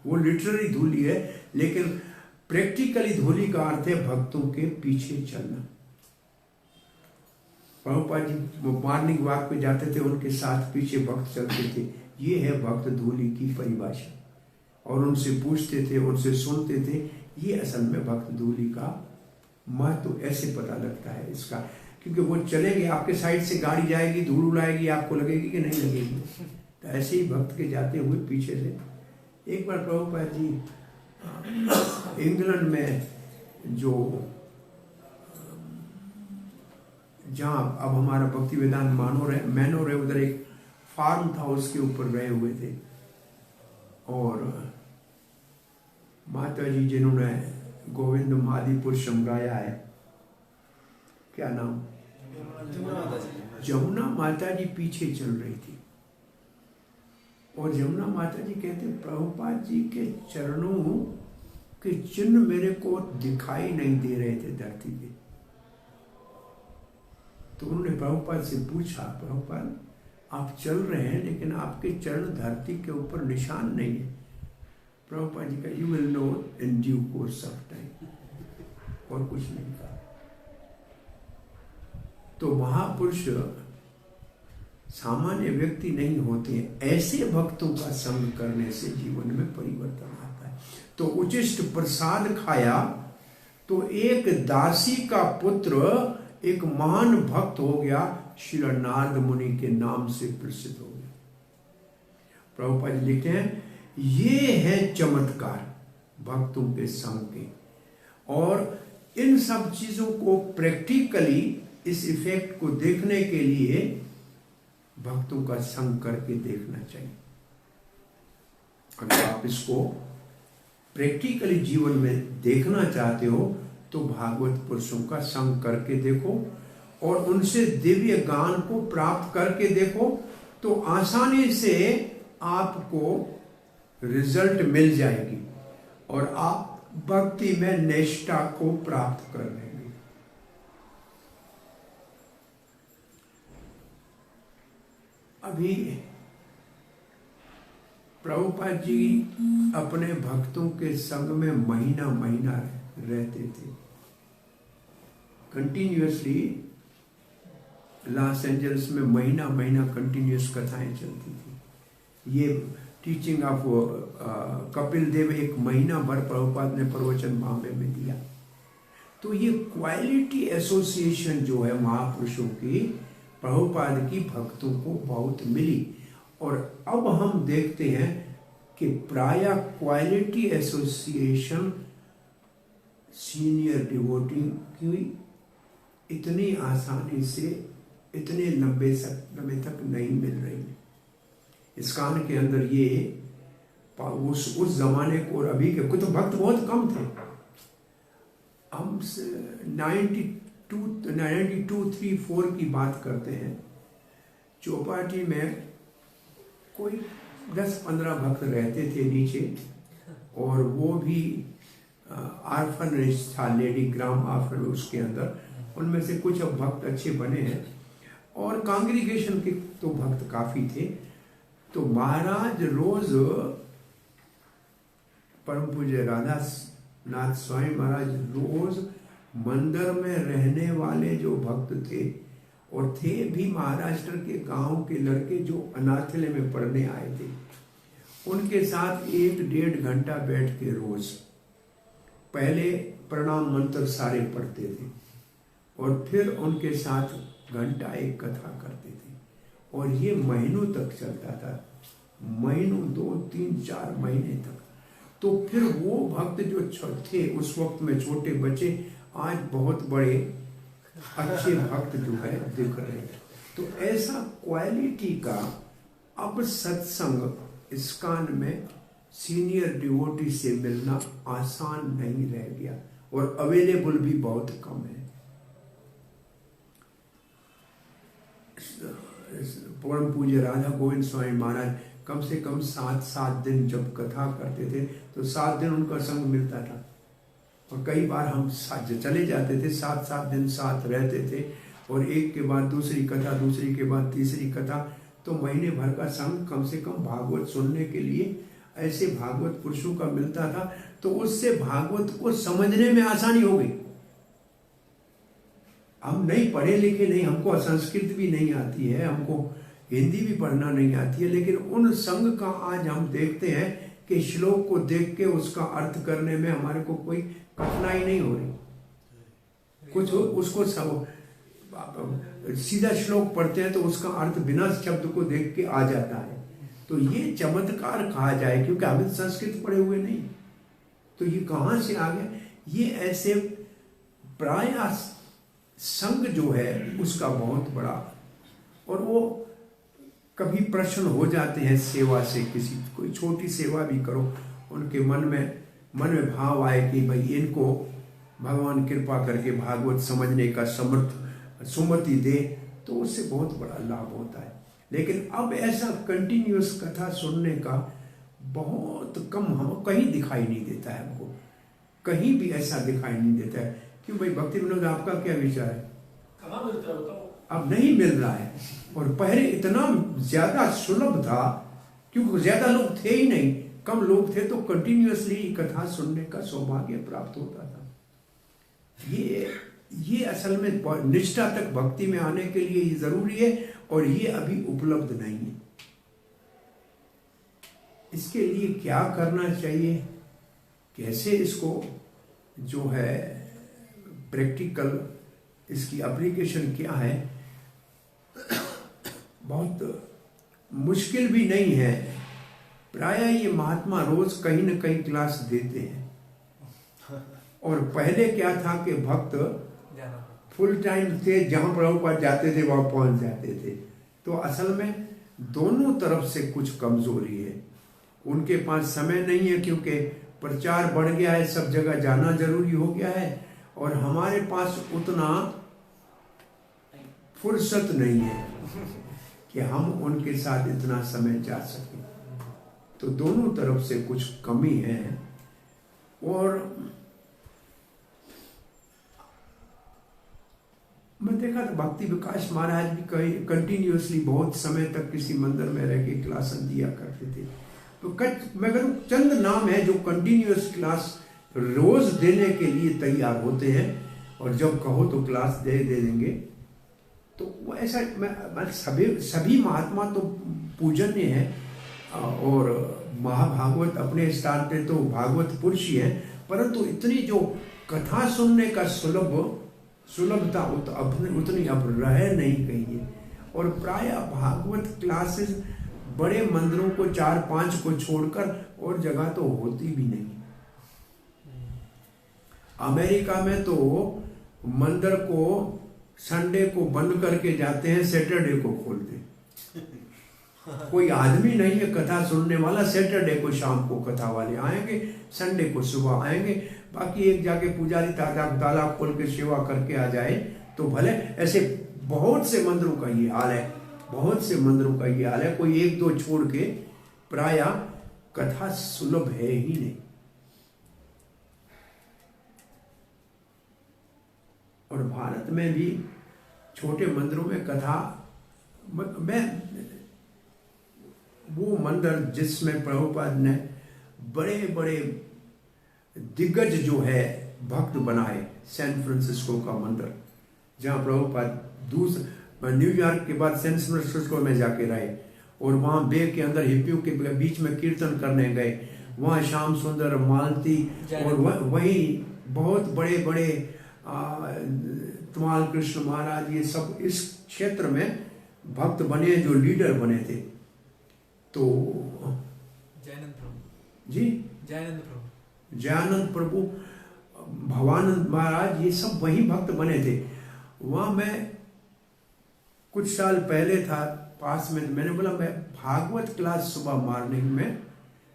A: वो लिटरेरी धूली है, लेकिन प्रैक्टिकली धूली का अर्थ है भक्तों के पीछे चलना। प्रभुपाद जी मॉर्निंग वॉक पे जाते थे, उनके साथ पीछे भक्त चलते थे। ये है भक्त धूली की परिभाषा। और उनसे पूछते थे, उनसे सुनते थे। ये असल में भक्त धूली का महत्व ऐसे पता लगता है इसका, क्योंकि वो चलेंगे, आपके साइड से गाड़ी जाएगी, धूल उड़ाएगी, आपको लगेगी कि नहीं लगेगी? तो ऐसे ही भक्त के जाते हुए पीछे से। एक बार प्रभुपाद जी इंग्लैंड में जो जहाँ अब हमारा भक्ति वेदांत मैनोर है, उधर एक फार्म था, उसके ऊपर रहे हुए थे। और माता जी जिन्होंने गोविंद आदिपुरुषम गाया है, क्या नाम? जमुना माता जी पीछे चल रही थी। और जमुना माता जी कहते प्रभुपाद जी के चरणों के चिन्ह मेरे को दिखाई नहीं दे रहे थे धरती पे। तो उन्होंने प्रभुपाद से पूछा, प्रभुपाद आप चल रहे हैं लेकिन आपके चरण धरती के ऊपर निशान नहीं है। प्रभुपाद जी का you will know in due course of time, और कुछ नहीं कहा। तो महापुरुष सामान्य व्यक्ति नहीं होते हैं, ऐसे भक्तों का संग करने से जीवन में परिवर्तन आता है। तो उचिष्ट प्रसाद खाया तो एक दासी का पुत्र एक महान भक्त हो गया, श्री नारद मुनि के नाम से प्रसिद्ध हो गया। प्रभुपाद जी लिखते हैं ये है चमत्कार भक्तों के संग के। और इन सब चीजों को प्रैक्टिकली इस इफेक्ट को देखने के लिए भक्तों का संग करके देखना चाहिए। अगर आप इसको प्रैक्टिकली जीवन में देखना चाहते हो तो भागवत पुरुषों का संग करके देखो और उनसे दिव्य ज्ञान को प्राप्त करके देखो, तो आसानी से आपको रिजल्ट मिल जाएगी और आप भक्ति में निष्ठा को प्राप्त कर लेंगे। अभी प्रभुपाद जी अपने भक्तों के संग में महीना महीना रहते थे कंटिन्यूअसली। लॉस एंजल्स में महीना महीना कंटिन्यूअस कथाएं चलती थी। ये टीचिंग ऑफ कपिल देव एक महीना भर प्रभुपाद ने प्रवचन बॉम्बे में दिया। तो ये क्वालिटी एसोसिएशन जो है महापुरुषों की, प्रभुपाद की भक्तों को बहुत मिली। और अब हम देखते हैं कि प्रायः क्वालिटी एसोसिएशन सीनियर डिवोटी की इतनी आसानी से इतने लंबे समय तक नहीं मिल रही है। इस्कॉन के अंदर ये उस जमाने को और अभी के तो भक्त बहुत कम थे। हम 92-3-4 की बात करते हैं। चौपाटी में कोई 10-15 भक्त रहते थे नीचे, और वो भी आर्फनेज था, लेडी ग्राम आर्फन उसके अंदर। उनमें से कुछ अब भक्त अच्छे बने हैं और कांग्रीगेशन के तो भक्त काफी थे। तो महाराज रोज परम पूज्य राधा नाथ स्वामी महाराज रोज मंदिर में रहने वाले जो भक्त थे, और थे भी महाराष्ट्र के गांव के लड़के जो अनाथालय में पढ़ने आए थे, उनके साथ 1-1.5 घंटा बैठ के रोज पहले प्रणाम मंत्र सारे पढ़ते थे और फिर उनके साथ घंटा एक कथा करते थे। और ये महीनों तक चलता था, महीनों 2-3-4 महीने तक। तो फिर वो भक्त जो थे उस वक्त में छोटे बच्चे, आज बहुत बड़े अच्छे भक्त जो है दिख रहे हैं। तो ऐसा क्वालिटी का अब सत्संग इस्कॉन में सीनियर डिवोटी से मिलना आसान नहीं रह गया, और अवेलेबल भी बहुत कम है। परम पूज्य राधा गोविंद स्वामी महाराज कम से कम 7 दिन जब कथा करते थे तो 7 दिन उनका संग मिलता था, और कई बार हम चले जाते थे, 7 दिन साथ रहते थे, और एक के बाद दूसरी कथा, दूसरी के बाद तीसरी कथा। तो महीने भर का संग कम से कम भागवत सुनने के लिए ऐसे भागवत पुरुषों का मिलता था। तो उससे भागवत को समझने में आसानी हो गई। हम नहीं पढ़े लिखे नहीं, हमको संस्कृत भी नहीं आती है, हमको हिंदी भी पढ़ना नहीं आती है, लेकिन उन संग का आज हम देखते हैं कि श्लोक को देख के उसका अर्थ करने में हमारे को कोई कठिनाई नहीं हो रही। कुछ उसको सीधा श्लोक पढ़ते हैं तो उसका अर्थ बिना शब्द को देख के आ जाता है। तो ये चमत्कार कहा जाए, क्योंकि हम संस्कृत पढ़े हुए नहीं। तो ये कहाँ से आ गया? ये ऐसे प्रायः संग जो है उसका बहुत बड़ा, और वो कभी प्रश्न हो जाते हैं सेवा से, किसी कोई छोटी सेवा भी करो, उनके मन में भाव आए कि भाई इनको भगवान कृपा करके भागवत समझने का सुमति दे, तो उससे बहुत बड़ा लाभ होता है। लेकिन अब ऐसा कंटिन्यूअस कथा सुनने का बहुत कम, हम कहीं दिखाई नहीं देता है, हमको कहीं भी ऐसा दिखाई नहीं देता है। क्यों भाई भक्ति विनोद, आपका क्या विचार है? अब नहीं मिल रहा है, और पहले इतना ज्यादा सुलभ था क्योंकि ज्यादा लोग थे ही नहीं, कम लोग थे, तो कंटिन्यूअसली कथा सुनने का सौभाग्य प्राप्त होता था। ये असल में निष्ठा तक भक्ति में आने के लिए ये जरूरी है, और ये अभी उपलब्ध नहीं है। इसके लिए क्या करना चाहिए, कैसे इसको जो है प्रैक्टिकल इसकी एप्लीकेशन क्या है, बहुत मुश्किल भी नहीं है। प्रायः ये महात्मा रोज कहीं न कहीं क्लास देते हैं। और पहले क्या था कि भक्त फुल टाइम थे, जहां प्रभुपाद जाते थे वहां पहुंच जाते थे। तो असल में दोनों तरफ से कुछ कमजोरी है। उनके पास समय नहीं है क्योंकि प्रचार बढ़ गया है, सब जगह जाना जरूरी हो गया है, और हमारे पास उतना फुर्सत नहीं है कि हम उनके साथ इतना समय जा सकें। तो दोनों तरफ से कुछ कमी है। और मैं देखा तो भक्ति विकास महाराज भी कहीं कंटिन्यूअसली बहुत समय तक किसी मंदिर में रह के क्लास दिया करते थे। तो मैं कहूँ चंद नाम है जो कंटिन्यूअस क्लास रोज देने के लिए तैयार होते हैं, और जब कहो तो क्लास दे देंगे। तो वो ऐसा मैं सभी महात्मा तो पूजनीय है, और महाभागवत अपने स्थान पे तो भागवत पुरुष ही है, परंतु इतनी जो कथा सुनने का सुलभता उतनी अब रह नहीं गई है। और प्रायः भागवत क्लासेस बड़े मंदिरों को 4-5 को छोड़कर और जगह तो होती भी नहीं। अमेरिका में तो मंदिर को संडे को बंद करके जाते हैं, सैटरडे को खोलते। कोई आदमी नहीं है कथा सुनने वाला। सैटरडे को शाम को कथा वाले आएंगे, संडे को सुबह आएंगे। बाकी एक जाके पुजारी ताला खोल के सेवा करके आ जाए तो भले। ऐसे बहुत से मंदिरों का ये हाल है, बहुत से मंदिरों का ये हाल है। कोई 1-2 छोड़ के प्रायः कथा सुलभ है ही नहीं। और भारत में भी छोटे मंदिरों में कथा, मैं वो मंदिर जिसमें प्रभुपाद ने बड़े बड़े दिग्गज जो है भक्त बनाए, सैन फ्रांसिस्को का मंदिर, जहाँ प्रभुपाद न्यूयॉर्क के बाद सैन फ्रांसिस्को में जाके रहे, और वहाँ बे के अंदर हिप्पियों के बीच में कीर्तन करने गए। वहाँ श्याम सुंदर, मालती, और वहीं बहुत बड़े बड़े तमाल कृष्ण महाराज, ये सब इस क्षेत्र में भक्त बने, जो लीडर बने थे। तो
B: जयानंद प्रभु
A: जी, जयानंद प्रभु, भवानंद महाराज, ये सब वही भक्त बने थे। वहाँ मैं कुछ साल पहले था पास में, मैंने बोला मैं भागवत क्लास सुबह मॉर्निंग में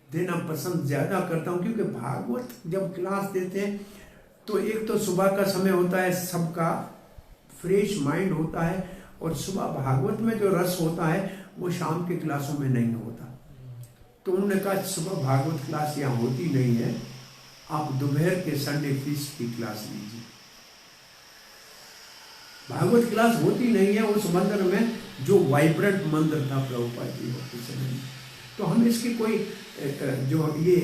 A: देना पसंद ज़्यादा करता हूँ, क्योंकि भागवत जब क्लास देते हैं तो एक तो सुबह का समय होता है, सबका फ्रेश माइंड होता है, और सुबह भागवत में जो रस होता है वो शाम के क्लासों में नहीं होता। तो उन्होंने कहा सुबह भागवत क्लास यहाँ होती नहीं है, आप दोपहर के संडे फीस्ट की क्लास लीजिए। भागवत क्लास होती नहीं है उस मंदिर में, जो वाइब्रेंट मंदिर था प्रभुपाद जी के समय में। तो हम इसकी कोई जो ये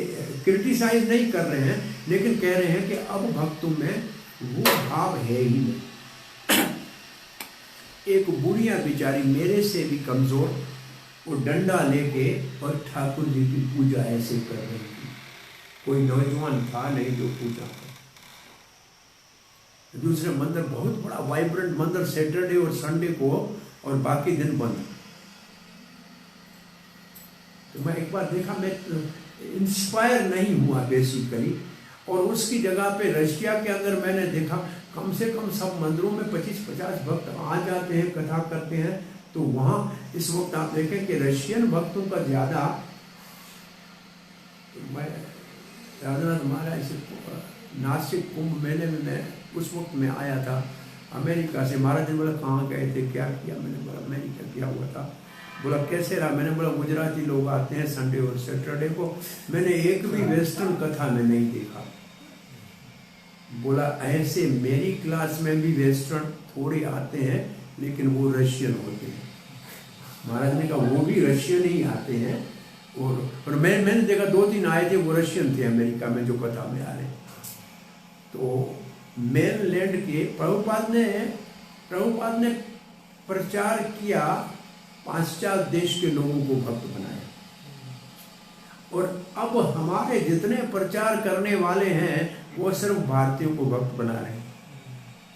A: क्रिटिसाइज नहीं कर रहे हैं, लेकिन कह रहे हैं कि अब भक्तों में वो भाव है ही नहीं। एक बुढ़िया बेचारी मेरे से भी कमजोर, वो डंडा लेके और ठाकुर जी की पूजा ऐसे कर रही थी। कोई नौजवान था नहीं जो पूजा कर। दूसरे मंदिर, बहुत बड़ा वाइब्रेंट मंदिर, सैटरडे और संडे को, और बाकी दिन बंद। तो मैं एक बार देखा, मैं इंस्पायर नहीं हुआ बेसिकली। और उसकी जगह पे रशिया के अंदर मैंने देखा कम से कम सब मंदिरों में 25-50 भक्त आ जाते हैं, कथा करते हैं। तो वहाँ इस वक्त आप देखें कि रशियन भक्तों का ज़्यादा। मैं राजनाथ महाराज से नासिक कुंभ मेले में मैं उस वक्त में आया था अमेरिका से। महाराज ने बोला कहाँ गए थे, क्या किया? मैंने बोला अमेरिका किया हुआ था। बोला कैसे रहा? मैंने बोला गुजराती लोग आते हैं संडे और सैटरडे को, मैंने एक भी वेस्टर्न कथा में नहीं देखा। बोला ऐसे मेरी क्लास में भी वेस्टर्न थोड़े आते हैं, लेकिन वो रशियन होते हैं। महाराज ने कहा वो भी रशियन ही आते हैं। और मैंने देखा 2-3 आए थे, वो रशियन थे अमेरिका में जो कथा में आ रहे। तो मेनलैंड के प्रभुपाद ने प्रचार किया, पाश्चात्य देश के लोगों को भक्त बनाया। और अब हमारे जितने प्रचार करने वाले हैं वो सिर्फ भारतीयों को भक्त बना रहे हैं।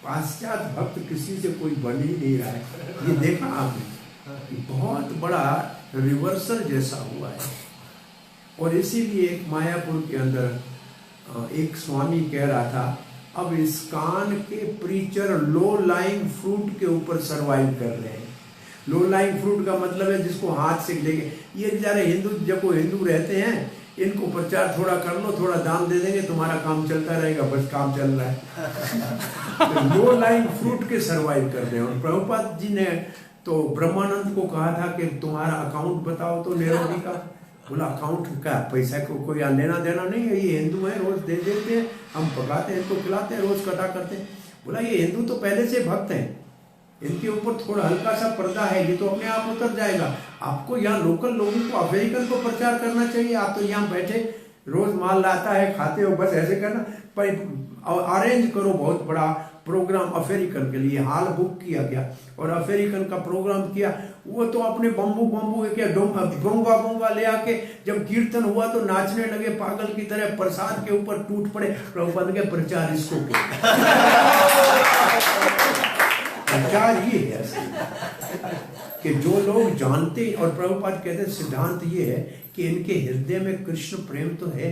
A: पाश्चात्य भक्त किसी से कोई बन ही नहीं रहा है। ये देखा आपने, बहुत बड़ा रिवर्सल जैसा हुआ है। और इसीलिए एक मायापुर के अंदर एक स्वामी कह रहा था, अब इस्कॉन के प्रीचर लो लाइंग फ्रूट के ऊपर सरवाइव कर रहे हैं। लो लाइंग फ्रूट का मतलब है जिसको हाथ से लेके, ये बेचारे हिंदू, जब वो हिंदू रहते हैं, इनको प्रचार थोड़ा कर लो, थोड़ा दान दे देंगे, तुम्हारा काम चलता रहेगा, बस काम चल रहा है। तो लो लाइंग फ्रूट के सरवाइव कर रहे हैं। और प्रभुपाद जी ने तो ब्रह्मानंद को कहा था कि तुम्हारा अकाउंट बताओ तो नेहरू का। बोला अकाउंट का, पैसा को कोई लेना देना नहीं है, ये हिंदू है, रोज दे देते हैं, हम पकाते हैं, इनको खिलाते हैं, रोज कटा करते हैं। बोला ये हिंदू तो पहले से भक्त हैं, इनके ऊपर थोड़ा हल्का सा पर्दा है, ये तो अपने आप उतर जाएगा। आपको यहाँ लोकल लोगों को, अमेरिकन को प्रचार करना चाहिए। आप तो यहाँ बैठे रोज माल लाता है, खाते हो, बस ऐसे करना। पर अरेंज करो बहुत बड़ा प्रोग्राम अमेरिकन के लिए, हाल बुक किया गया और अमेरिकन का प्रोग्राम किया। वो तो अपने बम्बू क्या गोंगा ले आके जब कीर्तन हुआ तो नाचने लगे पागल की तरह, प्रसाद के ऊपर टूट पड़े। प्रभुपाद के प्रचार इसको प्रचार ये है कि जो लोग जानते, और प्रभुपाद कहते हैं सिद्धांत ये है कि इनके हृदय में कृष्ण प्रेम तो है,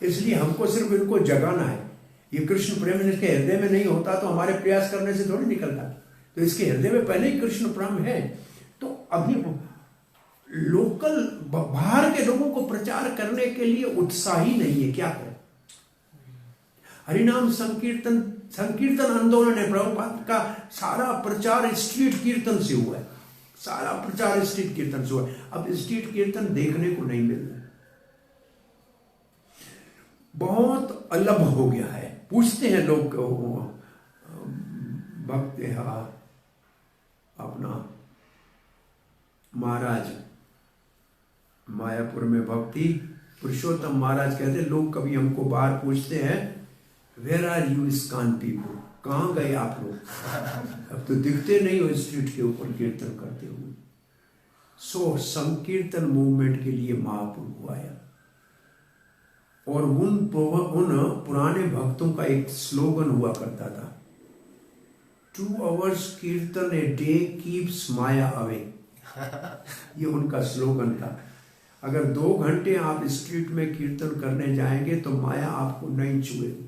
A: इसलिए हमको सिर्फ इनको जगाना है। ये कृष्ण प्रेम इसके हृदय में नहीं होता तो हमारे प्रयास करने से थोड़ी निकलता। तो इसके हृदय में पहले ही कृष्ण प्रेम है। तो अभी लोकल बाहर के लोगों को प्रचार करने के लिए उत्साही नहीं है, क्या करें। हरिनाम संकीर्तन आंदोलन है, प्रभुपाद का सारा प्रचार स्ट्रीट कीर्तन से हुआ है, सारा प्रचार स्ट्रीट कीर्तन से हुआ है। अब स्ट्रीट कीर्तन देखने को नहीं मिल रहा, बहुत अलग हो गया है। पूछते हैं लोग, भक्त अपना महाराज मायापुर में भक्ति पुरुषोत्तम महाराज कहते, लोग कभी हमको बाहर पूछते हैं where are you ISKCON people, कहाँ गए आप लोग, अब तो दिखते नहीं हो स्ट्रीट के ऊपर कीर्तन करते हुए। सो संकीर्तन मूवमेंट के लिए महापुर हुआ है। और उन पुराने भक्तों का एक स्लोगन हुआ करता था, 2 hours कीर्तन a day keeps Maya away. ये उनका स्लोगन था। अगर 2 घंटे आप स्ट्रीट में कीर्तन करने जाएंगे तो माया आपको नहीं छुएगी।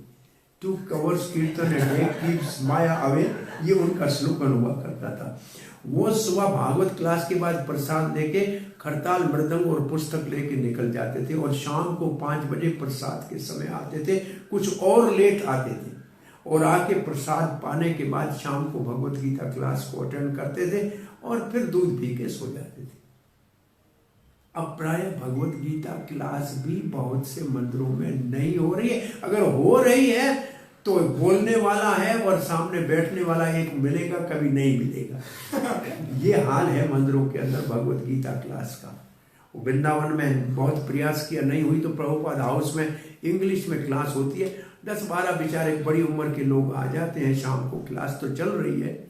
A: 2 hours कीर्तन a day keeps Maya away, ये उनका स्लोगन हुआ करता था। वो सुबह भागवत क्लास के बाद प्रसाद लेके खड़ताल मृदंग और पुस्तक लेके निकल जाते थे और शाम को 5 बजे प्रसाद के समय आते थे। कुछ और लेट आते थे और आके प्रसाद पाने के बाद शाम को भगवत गीता क्लास को अटेंड करते थे और फिर दूध पी के सो जाते थे। अब प्राय भगवत गीता क्लास भी बहुत से मंदिरों में नहीं हो रही है। अगर हो रही है तो बोलने वाला है और सामने बैठने वाला एक मिलेगा, कभी नहीं मिलेगा। ये हाल है मंदिरों के अंदर भगवत गीता क्लास का। वृंदावन में बहुत प्रयास किया, नहीं हुई तो प्रभुपाद हाउस में इंग्लिश में क्लास होती है। 10-12 बेचारे बड़ी उम्र के लोग आ जाते हैं, शाम को क्लास तो चल रही है।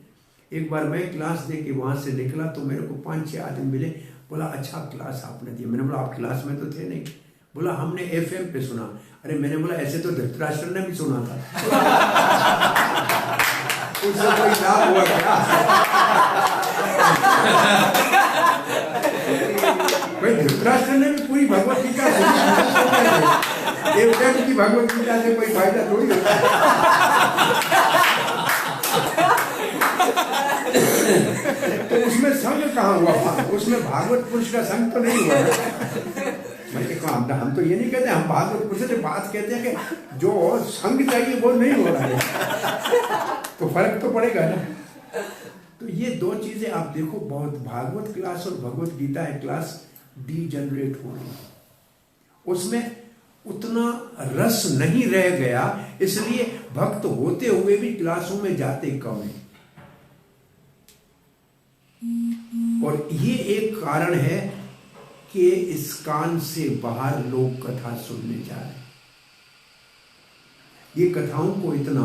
A: एक बार मैं क्लास दे के वहां से निकला तो मेरे को 5-6 आदमी मिले, बोला अच्छा क्लास आपने दी। मैंने बोला आप क्लास में तो थे नहीं। बोला हमने FM पे सुना। अरे मैंने बोला ऐसे तो धृतराष्ट्र ने भी सुना था। उससे कोई लाभ हुआ क्या? भाई धृतराष्ट्र ने भी पूरी भगवत गीता सुनी, एक की भगवत गीता से कोई फायदा थोड़ी होता है। तो उसमें संग कहाँ हुआ? उसमें भागवत पुरुष का संग तो नहीं हुआ। हम तो ये नहीं कहते, हम भागवत पुरुष से बात कहते हैं कि जो संग चाहिए वो नहीं हो रहा है, तो फर्क तो पड़ेगा ना। तो ये 2 चीजें आप देखो, बहुत भागवत क्लास और भगवत गीता है क्लास डीजनरेट हो रही है, उसमें उतना रस नहीं रह गया, इसलिए भक्त होते हुए भी क्लासों में जाते कम है। और ये एक कारण है कि इस्कॉन से बाहर लोग कथा सुनने जा रहे हैं। ये कथाओं को इतना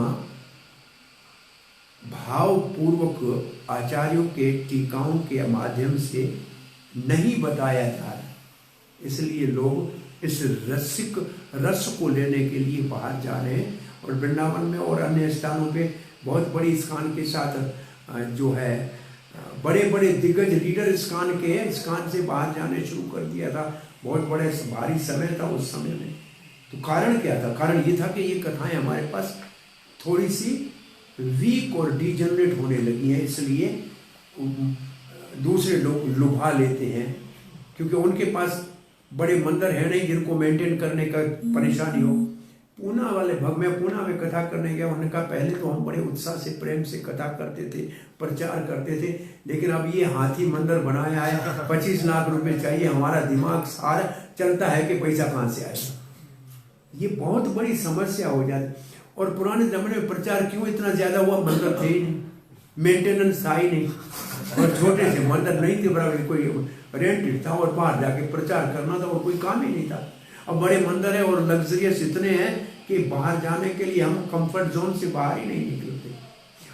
A: भावपूर्वक आचार्यों के टीकाओं के माध्यम से नहीं बताया जा रहा, इसलिए लोग इस रसिक रस को लेने के लिए बाहर जा रहे हैं। और वृंदावन में और अन्य स्थानों पे बहुत बड़ी इस्कॉन के साथ जो है बड़े बड़े दिग्गज लीडर इस्कॉन के इस्कॉन से बाहर जाने शुरू कर दिया था। बहुत बड़े भारी समय था उस समय में। तो कारण क्या था? कारण ये था कि ये कथाएं हमारे पास थोड़ी सी वीक और डिजेनरेट होने लगी हैं, इसलिए दूसरे लोग लुभा लेते हैं, क्योंकि उनके पास बड़े मंदिर है नहीं जिनको मेंटेन करने का परेशानी हो। पूना वाले मैं पूना में कथा करने गया, उन्होंने कहा पहले तो हम बड़े उत्साह से प्रेम से कथा करते थे, प्रचार करते थे, लेकिन अब ये हाथी मंदिर बनाया है, 25 लाख रुपए चाहिए, हमारा दिमाग सारा चलता है कि पैसा कहाँ से आएगा। ये बहुत बड़ी समस्या हो जाती। और पुराने जमाने में प्रचार क्यों इतना ज्यादा हुआ? मंदिर थे ही नहीं, मेंटेनेंस था ही नहीं, और छोटे से मंदिर नहीं थे, बराबर कोई रेंटेड था और बाहर जाके प्रचार करना था और कोई काम ही नहीं था। अब बड़े मंदिर है और लग्जरियस इतने हैं कि बाहर जाने के लिए हम कंफर्ट जोन से बाहर ही नहीं निकलते।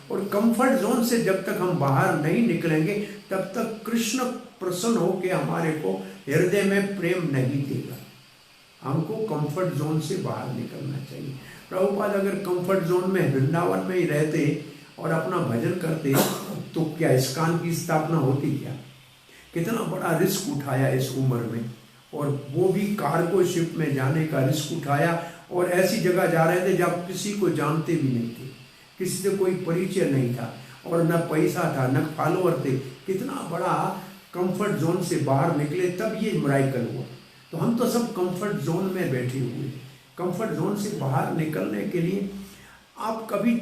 A: और कंफर्ट जोन से जब तक हम बाहर नहीं निकलेंगे तब तक कृष्ण प्रसन्न होकर हमारे को हृदय में प्रेम नहीं देगा। हमको कंफर्ट जोन से बाहर निकलना चाहिए। प्रभुपाद अगर कंफर्ट जोन में वृंदावन में ही रहते और अपना भजन करते तो क्या इस्कॉन की स्थापना होती? क्या कितना बड़ा रिस्क उठाया इस उम्र में, और वो भी कार्गो शिप में जाने का रिस्क उठाया, और ऐसी जगह जा रहे थे जब किसी को जानते भी नहीं थे, किसी से कोई परिचय नहीं था, और न पैसा था न फॉलोअर थे। कितना बड़ा कंफर्ट जोन से बाहर निकले, तब ये मिरेकल हुआ। तो हम तो सब कंफर्ट जोन में बैठे हुए हैं। कंफर्ट जोन से बाहर निकलने के लिए आप कभी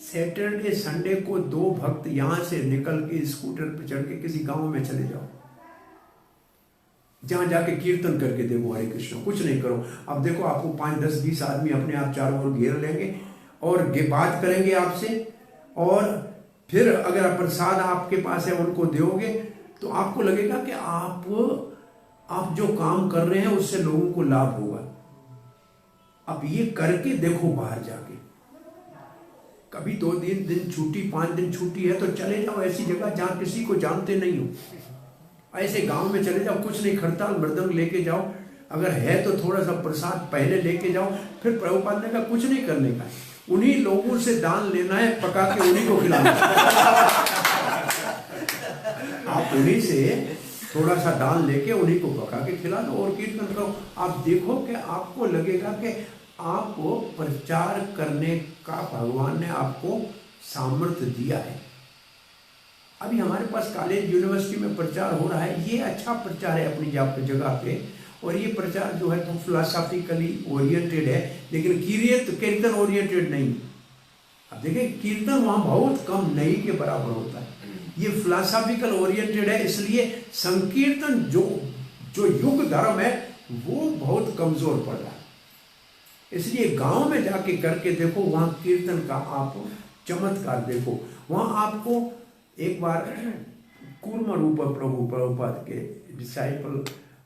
A: सैटरडे संडे को 2 भक्त यहां से निकल के स्कूटर पर चढ़ के किसी गांव में चले जाओ, जहां जाके कीर्तन करके देखो हरे कृष्ण, कुछ नहीं करो। अब देखो आपको 5, 10, 20 आदमी अपने आप चारों ओर घेर लेंगे और बात करेंगे आपसे, और फिर अगर प्रसाद आपके पास है उनको दोगे तो आपको लगेगा कि आप जो काम कर रहे हैं उससे लोगों को लाभ होगा। अब ये करके देखो बाहर जाके, कभी 2 दिन छुट्टी, 5 दिन छुट्टी है तो चले जाओ ऐसी जगह जहां किसी को जानते नहीं हो। ऐसे गांव में चले जाओ, कुछ नहीं, खड़ताल मृदंग लेके जाओ, अगर है तो थोड़ा सा प्रसाद पहले लेके जाओ। फिर प्रभुपाद ने कहा कुछ नहीं करने का, उन्हीं लोगों से दान लेना है, पका के उन्हीं को खिलाना है। आप उन्हीं से थोड़ा सा दान लेके उन्हीं को पका के खिला दो और कीर्तन करो। आप देखो कि आपको लगेगा कि आपको प्रचार करने का भगवान ने आपको सामर्थ्य दिया है। अभी हमारे पास कॉलेज यूनिवर्सिटी में प्रचार हो रहा है, ये अच्छा प्रचार है अपनी जगह पे, और ये प्रचार जो है तो फिलोसॉफिकली ओरिएंटेड है, लेकिन कीर्तन ओरिएंटेड नहीं। अब देखिए कीर्तन वहाँ बहुत कम, नहीं के बराबर होता है। ये फिलोसॉफिकल ओरिएंटेड है, इसलिए संकीर्तन जो युग धर्म है वो बहुत कमजोर पड़ रहा है। इसलिए गांव में जाके करके देखो, वहाँ कीर्तन का आप चमत्कार देखो। वहाँ आपको एक बार कूर्म रूप प्रभुपाद के डिसाइपल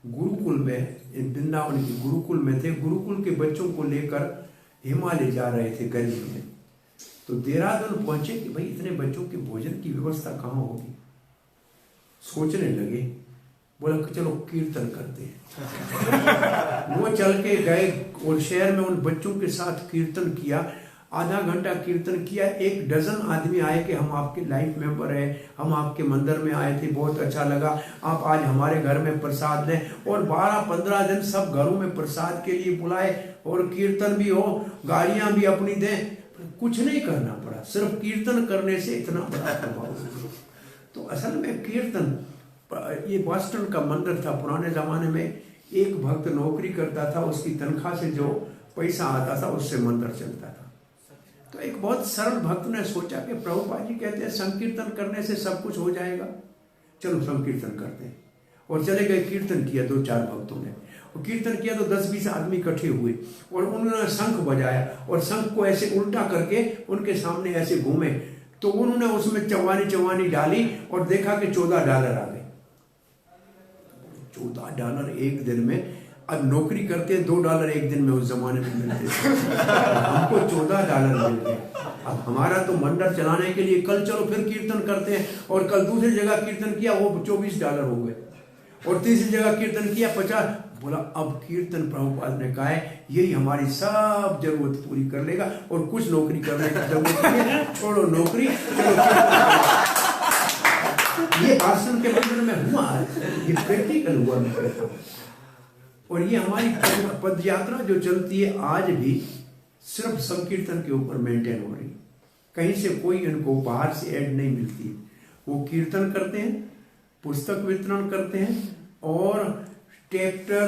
A: गुरुकुल में, वृंदावन के गुरुकुल में थे, गुरुकुल के बच्चों को लेकर हिमालय जा रहे थे गर्मी में। तो देहरादून पहुंचे कि भाई इतने बच्चों के भोजन की व्यवस्था कहाँ होगी। सोचने लगे, बोला कि चलो कीर्तन करते हैं। वो चल के गए और शहर में उन बच्चों के साथ कीर्तन किया। आधा घंटा कीर्तन किया। 1 डजन आदमी आए कि हम आपके लाइफ मेंबर हैं, हम आपके मंदिर में आए थे, बहुत अच्छा लगा, आप आज हमारे घर में प्रसाद दें। और 12-15 दिन सब घरों में प्रसाद के लिए बुलाए, और कीर्तन भी हो, गाड़ियां भी अपनी दें, कुछ नहीं करना पड़ा, सिर्फ कीर्तन करने से इतना बड़ा प्रभाव हुआ। तो असल में कीर्तन, ये बॉस्टन का मंदिर था पुराने जमाने में। एक भक्त नौकरी करता था, उसकी तनख्वाह से जो पैसा आता था उससे मंदिर चलता था। तो एक बहुत सरल भक्त ने सोचा कि प्रभुपाद जी कहते हैं संकीर्तन करने से सब कुछ हो जाएगा, चलो संकीर्तन करते हैं। और चले गए, कीर्तन किया 2-4 भक्तों ने, और कीर्तन किया तो 10-20 आदमी इकट्ठे हुए, और उन्होंने शंख बजाया, और शंख को ऐसे उल्टा करके उनके सामने ऐसे घूमे, तो उन्होंने उसमें चवानी डाली और देखा कि $14 आ गए। $14 एक दिन में। अब नौकरी करते $2 एक दिन में उस जमाने में मिलते थे, हमको $14 मिल गए। अब हमारा तो मंदिर चलाने के लिए कल चलो फिर कीर्तन करते हैं, और कल दूसरी जगह कीर्तन किया वो $24 हो गए, और तीसरी जगह कीर्तन किया 50। बोला अब कीर्तन प्रभुपाद ने कहा है यही हमारी सब जरूरत पूरी कर लेगा और कुछ नौकरी करने की जरूरत नहीं है, छोड़ो नौकरी, चलो ये भाषण के बंधन में हुआ, ये प्रैक्टिकल हुआ मैं कहता हूं। और ये हमारी पद यात्रा जो चलती है आज भी सिर्फ संकीर्तन के ऊपर मेंटेन हो रही, कहीं से कोई इनको बाहर से ऐड नहीं मिलती। वो कीर्तन करते हैं, पुस्तक वितरण करते हैं और ट्रैक्टर,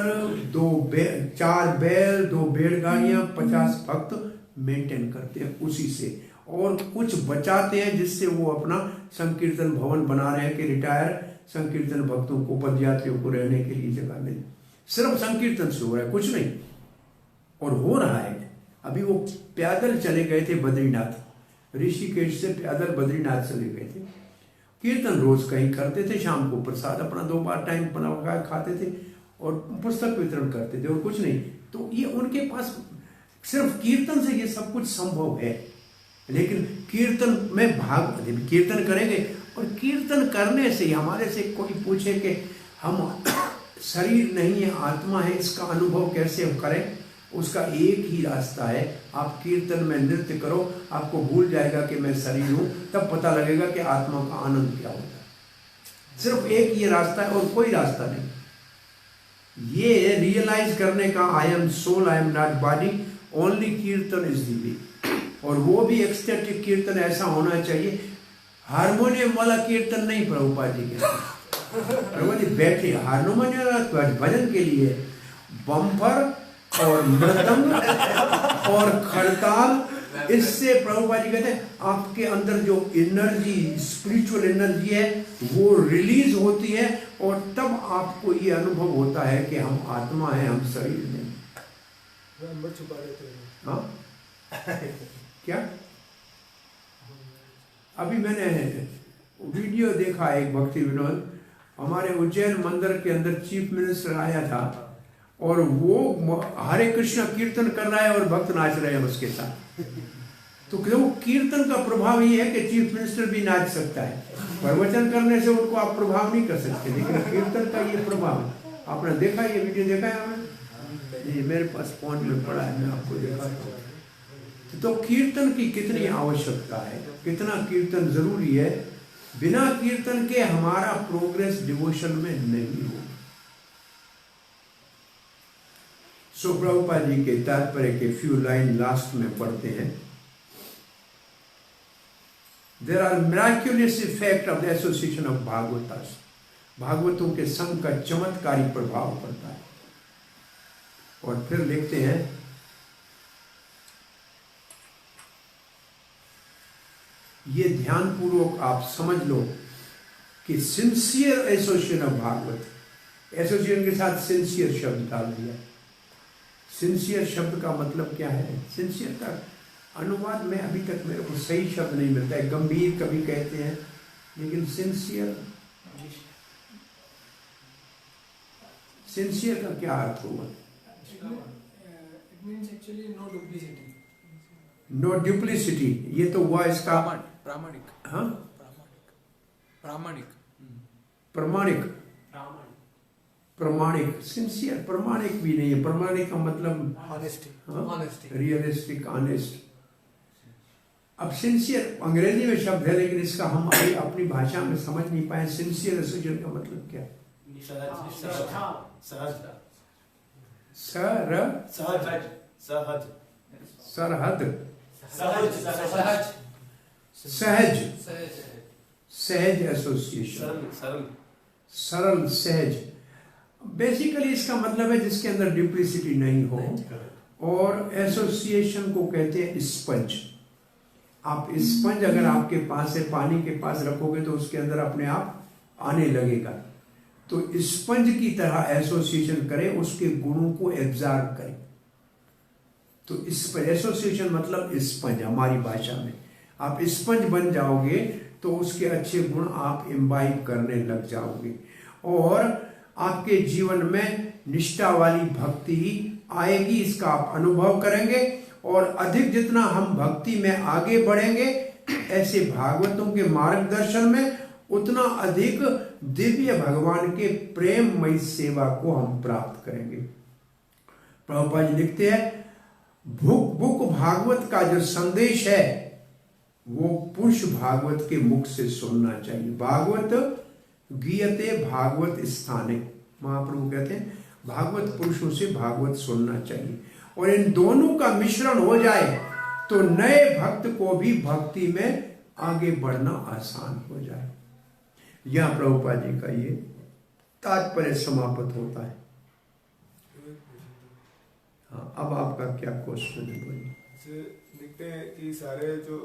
A: 4 बैल, 2 बैलगाड़ियां, 50 भक्त मेंटेन करते हैं उसी से, और कुछ बचाते हैं जिससे वो अपना संकीर्तन भवन बना रहे हैं कि रिटायर संकीर्तन भक्तों को, पदयात्रियों को रहने के लिए जगह मिले। सिर्फ संकीर्तन से हो रहा है, कुछ नहीं, और हो रहा है। अभी वो पैदल चले गए थे बद्रीनाथ, ऋषिकेश से पैदल बद्रीनाथ चले गए थे। कीर्तन रोज कहीं करते थे, शाम को प्रसाद अपना 2 बार टाइम बना खाते थे और पुस्तक वितरण करते थे और कुछ नहीं। तो ये उनके पास सिर्फ कीर्तन से ये सब कुछ संभव है। लेकिन कीर्तन में भाग, कीर्तन करेंगे और कीर्तन करने से हमारे से कोई पूछे कि हम शरीर नहीं है आत्मा है, इसका अनुभव कैसे करें, उसका एक ही रास्ता है, आप कीर्तन में नृत्य करो, आपको भूल जाएगा कि मैं शरीर हूं, तब पता लगेगा कि आत्मा का आनंद क्या होता है। सिर्फ एक ये रास्ता है और कोई रास्ता नहीं। ये रियलाइज करने का I am soul, I am not body, only kirtan is the way. और वो भी एक्सटेटिक कीर्तन ऐसा होना चाहिए, हारमोनियम वाला कीर्तन नहीं। प्रभुपाद जी के बैठे हारमोनियम भजन के लिए बम्फर और मृदंग और खड़ताल, इससे प्रभुपाद जी कहते हैं आपके अंदर जो एनर्जी, स्पिरिचुअल एनर्जी है वो रिलीज होती है और तब आपको ये अनुभव होता है कि हम आत्मा है, हम शरीर नहीं।
B: छुपा देते हैं।
A: हाँ क्या? अभी मैंने वीडियो देखा एक भक्ति विनोद, हमारे उज्जैन मंदिर के अंदर चीफ मिनिस्टर आया था और वो हरे कृष्ण कीर्तन कर रहा है और भक्त नाच रहे हैं उसके साथ। तो क्यों? कीर्तन का प्रभाव ये है कि चीफ मिनिस्टर भी नाच सकता है। प्रवचन करने से उनको आप प्रभाव नहीं कर सकते, लेकिन कीर्तन का ये प्रभाव, आपने देखा, ये वीडियो देखा है आपने? ये मेरे पास फोन में पड़ा है, मैं आपको दिखाता हूँ। तो कीर्तन की कितनी आवश्यकता है, कितना कीर्तन जरूरी है। बिना कीर्तन के हमारा प्रोग्रेस डिवोशन में नहीं हो। सो प्रभुपाद जी के तात्पर्य के फ्यू लाइन लास्ट में पढ़ते हैं। There are miraculous effect of the association of Bhagavatas. भागवतों के संग का चमत्कारी प्रभाव पड़ता है। और फिर लिखते हैं, ये ध्यान पूर्वक आप समझ लो कि sincere association of Bhagavat, association के साथ सिंसियर शब्द डाल दिया। सिंसियर शब्द का मतलब क्या है? सिंसियर का अनुवाद में अभी तक मेरे को सही शब्द नहीं मिलता है। गंभीर कभी कहते हैं, लेकिन सिंसियर, सिंसियर का क्या अर्थ होगा?
B: It means actually no duplicity.
A: No duplicity, ये तो हुआ इसका
B: प्रामाणिक।
A: हाँ,
B: प्रामाणिक,
A: प्रमाणिक, प्रमाणिक। सिंसियर प्रमाणिक भी नहीं है। प्रमाणिक का मतलब
B: ऑनेस्टी,
A: रियलिस्टिक, ऑनेस्ट। अब सिंसियर अंग्रेजी में शब्द है, लेकिन इसका हम अपनी भाषा में समझ नहीं पाए। सिंसियर एसोसिएशन का मतलब क्या है? सहज एसोसिएशन, सरल, सहज। बेसिकली इसका मतलब है जिसके अंदर डुप्लिसिटी नहीं हो। और एसोसिएशन को कहते हैं स्पंज। आप स्पंज अगर आपके पास है, पानी के पास रखोगे तो उसके अंदर अपने आप आने लगेगा। तो स्पंज की तरह एसोसिएशन करें, उसके गुणों को एब्जॉर्ब करें। तो एसोसिएशन मतलब स्पंज हमारी भाषा में। आप स्पंज बन जाओगे तो उसके अच्छे गुण आप इम्बाइब करने लग जाओगे और आपके जीवन में निष्ठा वाली भक्ति आएगी। इसका आप अनुभव करेंगे और अधिक जितना हम भक्ति में आगे बढ़ेंगे, ऐसे भागवतों के मार्गदर्शन में उतना अधिक दिव्य भगवान के प्रेममय सेवा को हम प्राप्त करेंगे। प्रभुपाद जी लिखते हैं, बुक भागवत का जो संदेश है वो पुरुष भागवत के मुख से सुनना चाहिए। भागवत गीयते भागवत स्थाने, महाप्रभु कहते हैं भागवत पुरुषों से भागवत सुनना चाहिए। और इन दोनों का मिश्रण हो जाए तो नए भक्त को भी भक्ति में आगे बढ़ना आसान हो जाए। यह प्रभुपाद जी का ये तात्पर्य समाप्त होता है। हाँ, अब आपका क्या क्वेश्चन है? बोलिए।
C: देखते हैं कि सारे जो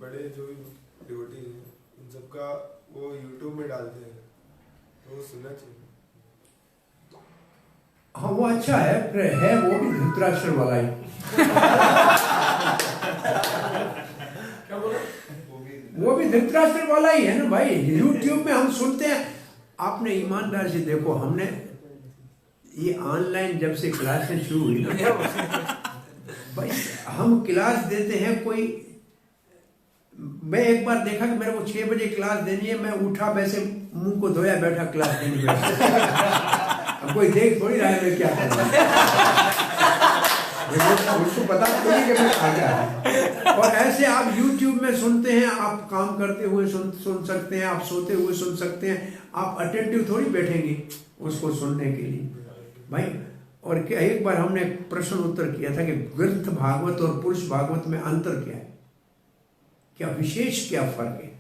C: बड़े जो डिवोटी हैं उन सबका वो YouTube में डालते हैं, तो वो सुनना चाहिए।
A: हाँ, वो अच्छा है वो भी धृतराष्ट्र वाला ही।
B: क्या बोला?
A: वो भी धृतराष्ट्र वाला ही है ना भाई। YouTube में हम सुनते हैं। आपने ईमानदार से देखो, हमने ये ऑनलाइन जब से क्लासेस शुरू हुई भाई, हम क्लास देते हैं। कोई मैं एक बार देखा कि मेरे को 6 बजे क्लास देनी है, मैं उठा वैसे मुंह को धोया बैठा क्लास देने बैठा। अब कोई देख थोड़ी रहा है मैं क्या कर रहा हूं, उसको पता नहीं कि मैं आ गया। और ऐसे आप YouTube में सुनते हैं, आप काम करते हुए सुन सकते हैं, आप सोते हुए सुन सकते हैं। आप अटेंटिव थोड़ी बैठेंगे उसको सुनने के लिए भाई। और क्या एक बार हमने प्रश्न उत्तर किया था कि ग्रंथ भागवत और पुरुष भागवत में अंतर क्या है, क्या विशेष क्या फर्क है?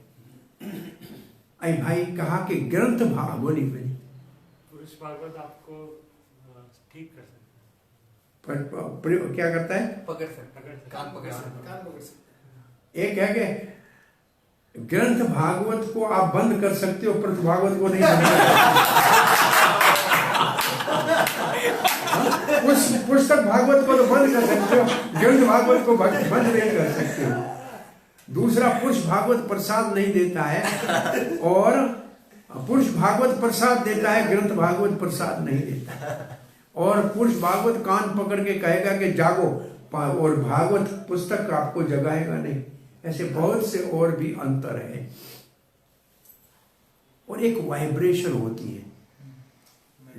A: आई भाई कहा कि ग्रंथ बोली
D: पुरुष भागवत आपको ठीक कर सकता
A: है, क्या करता है?
B: पकड़ सकते, कान पकड़ सकते।
A: एक है कि ग्रंथ भागवत को आप बंद कर सकते हो, पुरुष भागवत को नहीं बंद कर सकते। पुस्तक भागवत को तो बंद कर सकते हो, ग्रंथ भागवत को बंद नहीं कर सकते हो। दूसरा, पुरुष भागवत प्रसाद नहीं देता है, और पुरुष भागवत प्रसाद देता है, ग्रंथ भागवत प्रसाद नहीं देता। और पुरुष भागवत कान पकड़ के कहेगा कि जागो, और भागवत पुस्तक आपको जगाएगा नहीं। ऐसे बहुत से और भी अंतर है। और एक वाइब्रेशन होती है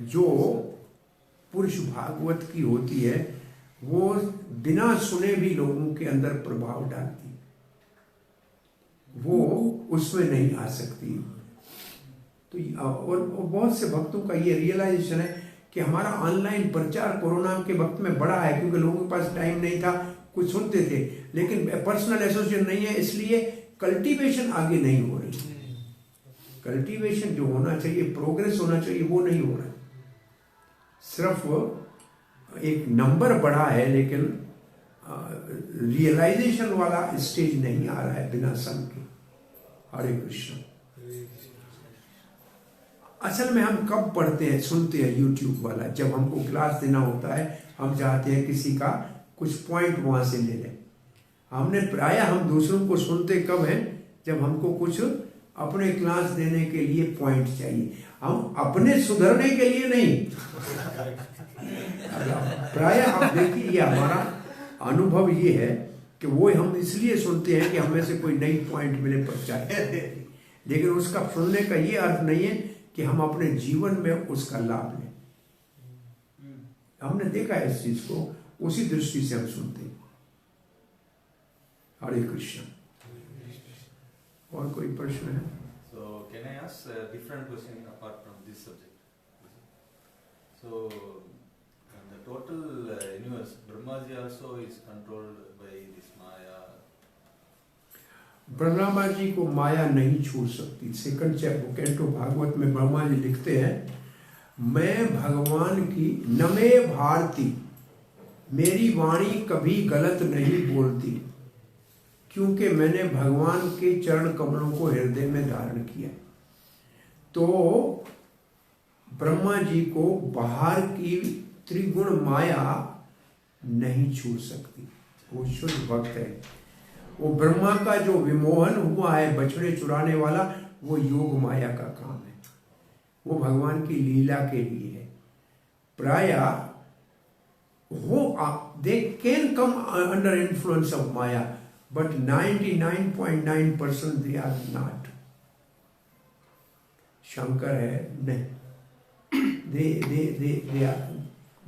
A: जो पुरुष भागवत की होती है, वो बिना सुने भी लोगों के अंदर प्रभाव डालती है, वो उसमें नहीं आ सकती। तो और बहुत से भक्तों का ये रियलाइजेशन है कि हमारा ऑनलाइन प्रचार कोरोना के वक्त में बड़ा है, क्योंकि लोगों के पास टाइम नहीं था, कुछ सुनते थे, लेकिन पर्सनल एसोसिएशन नहीं है, इसलिए कल्टीवेशन आगे नहीं हो रही। कल्टीवेशन जो होना चाहिए, प्रोग्रेस होना चाहिए, वो नहीं हो रहा। सिर्फ एक नंबर बढ़ा है, लेकिन रियलाइजेशन वाला स्टेज नहीं आ रहा है बिना संग के। हरे कृष्ण। असल में हम कब पढ़ते हैं, सुनते हैं YouTube वाला? जब हमको क्लास देना होता है, हम चाहते हैं किसी का कुछ पॉइंट वहां से ले लें। हमने प्राय हम दूसरों को सुनते कब हैं? जब हमको कुछ अपने क्लास देने के लिए पॉइंट चाहिए, हम अपने सुधरने के लिए नहीं। प्राय आप देखिए, ये हमारा अनुभव ये है कि वो हम इसलिए सुनते हैं कि हमें से कोई नई पॉइंट मिले प्रचार, लेकिन उसका सुनने का ये अर्थ नहीं है कि हम अपने जीवन में उसका लाभ लें। हमने देखा है इस चीज को, उसी दृष्टि से हम सुनते हैं। हरे कृष्ण। और कोई प्रश्न है?
E: So can I ask a different question apart from this subject? So the total universe, Brahmaji also is controlled by this Maya.
A: Brahma ji को माया नहीं छू सकती। सेकंड चैप्टर कैंटो भागवत में ब्रह्मा जी लिखते हैं, मैं भगवान की नमे भारती, मेरी वाणी कभी गलत नहीं बोलती, क्योंकि मैंने भगवान के चरण कमलों को हृदय में धारण किया। तो ब्रह्मा जी को बाहर की त्रिगुण माया नहीं छू सकती। वो शुद्ध भक्त है। वो ब्रह्मा का जो विमोहन हुआ है, बछड़े चुराने वाला, वो योग माया का काम है, वो भगवान की लीला के लिए है। प्राय they can come under influence of Maya, but 99.9% they are not. Shankar है, नहीं, दे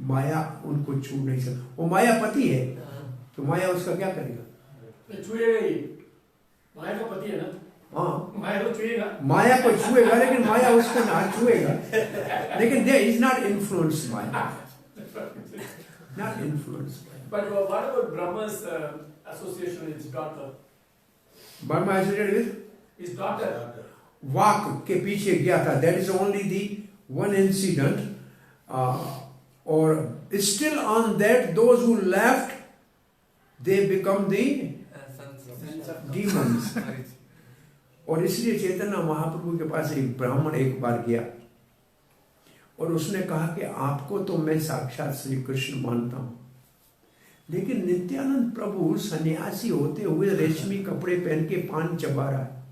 A: माया उनको छू नहीं सकती। वो मायापति है, तो माया उसका क्या करेगा?
B: छुएगा ही, माया का पति है ना।
A: हाँ,
B: माया को छुएगा,
A: माया को छुएगा, लेकिन माया उसको ना छुएगा। लेकिन they is not influence maya, not influence.
B: But what about Brahma's association with his daughter?
A: Brahma associated with
B: His daughter.
A: वाक के पीछे गया था। That is only the one incident. और still on that, those who left, they become the demons. और इसलिए चैतन्य महाप्रभु के पास एक ब्राह्मण एक बार गया और उसने कहा कि आपको तो मैं साक्षात श्री कृष्ण मानता हूं, लेकिन नित्यानंद प्रभु सन्यासी होते हुए रेशमी कपड़े पहन के पान चबा रहा है,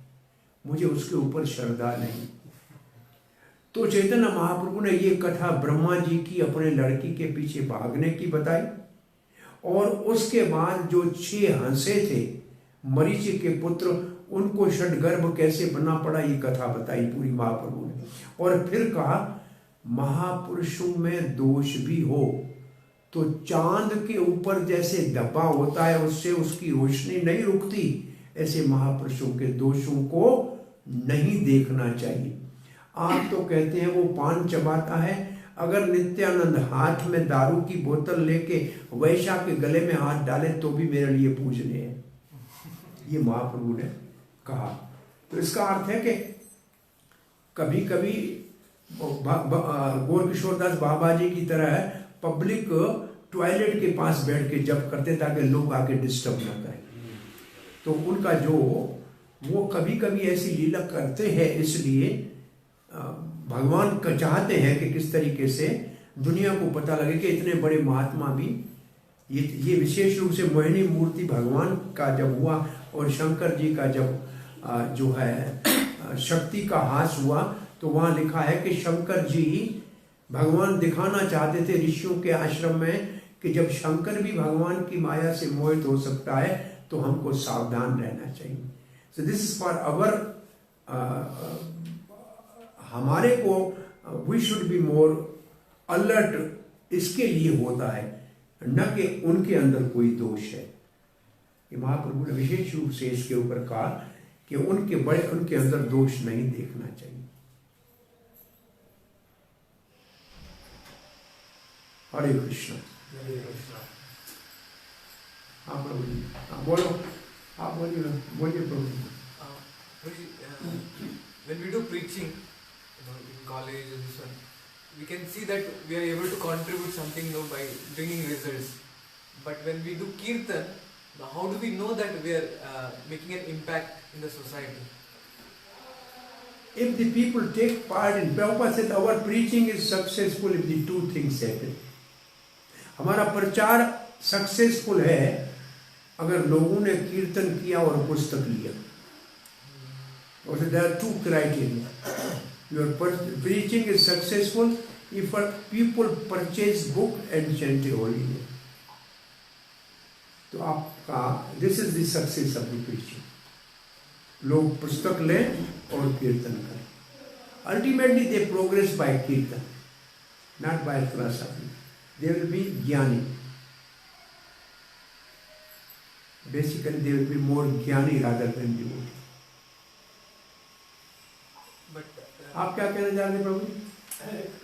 A: मुझे उसके ऊपर श्रद्धा नहीं। तो चैतन्य महाप्रभु ने ये कथा ब्रह्मा जी की अपने लड़की के पीछे भागने की बताई, और उसके बाद जो 6 हंसे थे मरीचि के पुत्र, उनको षडगर्भ कैसे बना पड़ा ये कथा बताई पूरी महाप्रभु ने। और फिर कहा महापुरुषों में दोष भी हो तो चांद के ऊपर जैसे धब्बा होता है उससे उसकी रोशनी नहीं रुकती, ऐसे महापुरुषों के दोषों को नहीं देखना चाहिए। आप तो कहते हैं वो पान चबाता है, अगर नित्यानंद हाथ में दारू की बोतल लेके वैशा के गले में हाथ डाले तो भी मेरे लिए पूजनीय है, ये महाप्रभु ने कहा। तो इसका अर्थ है कि कभी कभी गौर किशोरदास बाबा जी की तरह पब्लिक टॉयलेट के पास बैठ के जप करते ताकि लोग आके डिस्टर्ब ना करें। तो उनका जो वो कभी कभी ऐसी लीला करते हैं, इसलिए भगवान का चाहते हैं कि किस तरीके से दुनिया को पता लगे कि इतने बड़े महात्मा भी ये विशेष रूप से मोहिनी मूर्ति भगवान का जब हुआ और शंकर जी का जब जो है शक्ति का हास हुआ, तो वहाँ लिखा है कि शंकर जी भगवान दिखाना चाहते थे ऋषियों के आश्रम में कि जब शंकर भी भगवान की माया से मोहित हो सकता है तो हमको सावधान रहना चाहिए। So this is for our, हमारे को we should be more alert, इसके लिए होता है, न कि उनके अंदर कोई दोष है। ये महाप्रभु ने विशेष रूप से इसके ऊपर कहा कि उनके अंदर दोष नहीं देखना चाहिए। हरे कृष्ण। हाँ प्रभु जी, बोलो, आप बोलिए प्रभु जी।
F: When we do preaching, in college and this one, we can see that we are able to contribute something by bringing results. But when we do kirtan, how do we know that we are making an impact in the society?
A: If the people take part in, Prabhupada said our preaching is successful if the 2 things happen. हमारा प्रचार successful है अगर लोगों ने कीर्तन किया और पुस्तक लिया। और there are 2 criteria. Your preaching is successful if people purchase book and chant holy name. तो आपका this is the success of the preaching. लोग पुस्तक लें और कीर्तन करें। Ultimately they progress by kirtan, not by philosophy. They will be jnani. Basically, they will be more jnani rather than devotee.
F: But
A: आप क्या कहना चाहते हैं प्रभु?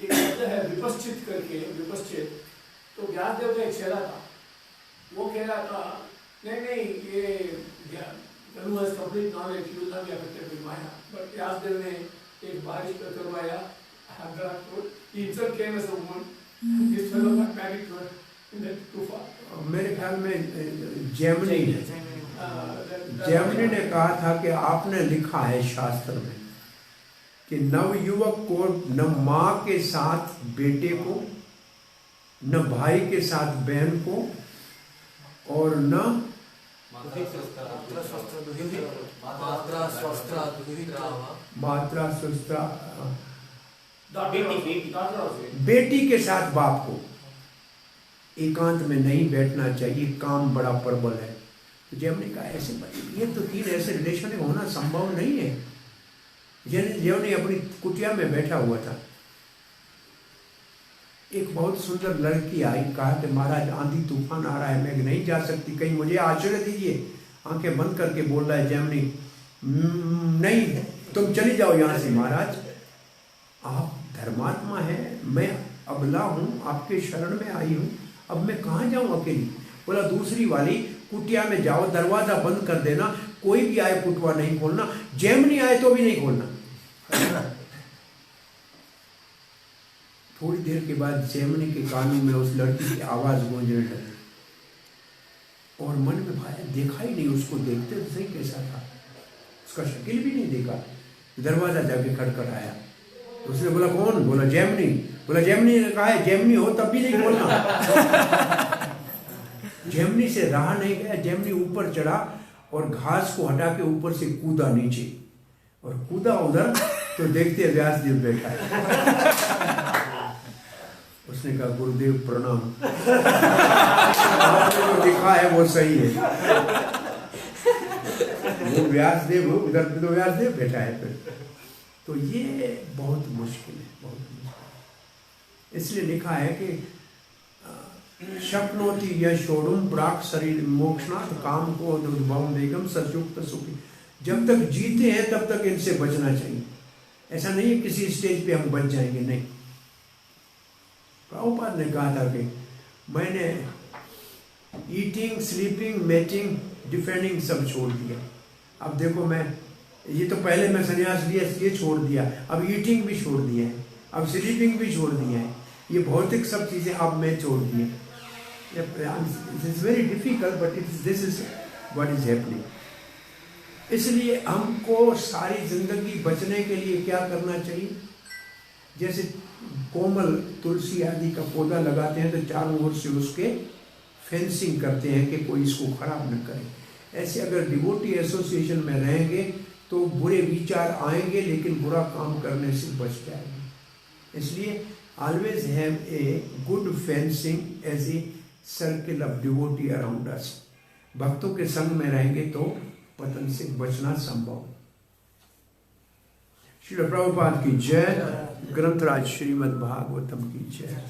B: एक शब्द है विपश्चित करके, विपश्चित। तो व्यासदेव का एक चेला था, वो कह रहा था नहीं ये Ganu has complete knowledge, he will not be affected by Maya. But Vyasdev ने एक बारिश करवाया, he himself came as a woman. This fellow got married to her in that Kufa.
A: मेरे ख्याल में जैमिनी ने कहा था कि आपने लिखा है शास्त्र में कि नवयुवक को न माँ के साथ बेटे को, न भाई के साथ बहन को, और न मात्रा स्वस्था बेटी के साथ बाप को एकांत में नहीं बैठना चाहिए, काम बड़ा प्रबल है। तो जब हमने कहा ऐसे ये तो 3 ऐसे रिलेशन होना संभव नहीं है, जैमिनी अपनी कुटिया में बैठा हुआ था। एक बहुत सुंदर लड़की आई, कहा कि महाराज आंधी तूफान आ रहा है, मैं नहीं जा सकती, कहीं मुझे आश्रय दीजिए। आंखें बंद करके बोल रहा है जैमिनी, नहीं तुम चली जाओ यहाँ से महाराज, आप धर्मात्मा हैं, मैं अबला हूँ, आपके शरण में आई हूँ, अब मैं कहाँ जाऊँ अकेली। बोला दूसरी वाली कुटिया में जाओ, दरवाजा बंद कर देना, कोई भी आए कुटवा नहीं खोलना, जैमिनी आए तो भी नहीं खोलना। थोड़ी देर के बाद जैमिनी के कानों में उस लड़की की आवाज गूंजने लगी और मन में भाया, देखा ही नहीं उसको, देखते तो सही कैसा था, उसका शक्ल भी नहीं देखा। दरवाजा जाके खड़खड़ आया, उसने बोला कौन? बोला जैमिनी। बोला जैमिनी ने कहा है, जैमिनी हो तब भी नहीं खोलना। जैमिनी से रहा नहीं गया, जैमिनी ऊपर चढ़ा और घास को हटा के ऊपर से कूदा नीचे, और कूदा उधर तो देखते व्यासदेव बैठा है। उसने कहा गुरुदेव प्रणाम, आपने जो लिखा है वो सही है। वो व्यासदेव, उधर पे तो व्यासदेव बैठा है फिर। तो ये बहुत मुश्किल है, बहुत मुश्किल। इसलिए लिखा है कि शक्नोति यशोरुम प्राक शरीर मोक्षनाथ काम को उद्भवम वेगम सचुक्त सुखी। जब तक जीते हैं तब तक इनसे बचना चाहिए। ऐसा नहीं है किसी स्टेज पे हम बच जाएंगे, नहीं। प्रभुपाद ने कहा था कि मैंने ईटिंग, स्लीपिंग, मेटिंग, डिफेंडिंग सब छोड़ दिया। अब देखो मैं, ये तो पहले मैं संन्यास लिया, ये छोड़ दिया, अब ईटिंग भी छोड़ दिया है, अब स्लीपिंग भी छोड़ दिया है, ये भौतिक सब चीज़ें अब मैं छोड़ दी हैं। It is very difficult but this is what is happening. इसलिए हमको सारी जिंदगी बचने के लिए क्या करना चाहिए? जैसे कोमल तुलसी आदि का पौधा लगाते हैं तो चारों ओर से उसके फेंसिंग करते हैं कि कोई इसको खराब न करे। ऐसे अगर डिवोटी एसोसिएशन में रहेंगे तो बुरे विचार आएंगे लेकिन बुरा काम करने से बच जाएंगे। इसलिए always have a good fencing as a circle of devotee around us. भक्तों के संग में रहेंगे तो पतन से बचना संभव। श्रील प्रभुपाद की जय, ग्रंथराज श्रीमद् भागवतम की जय।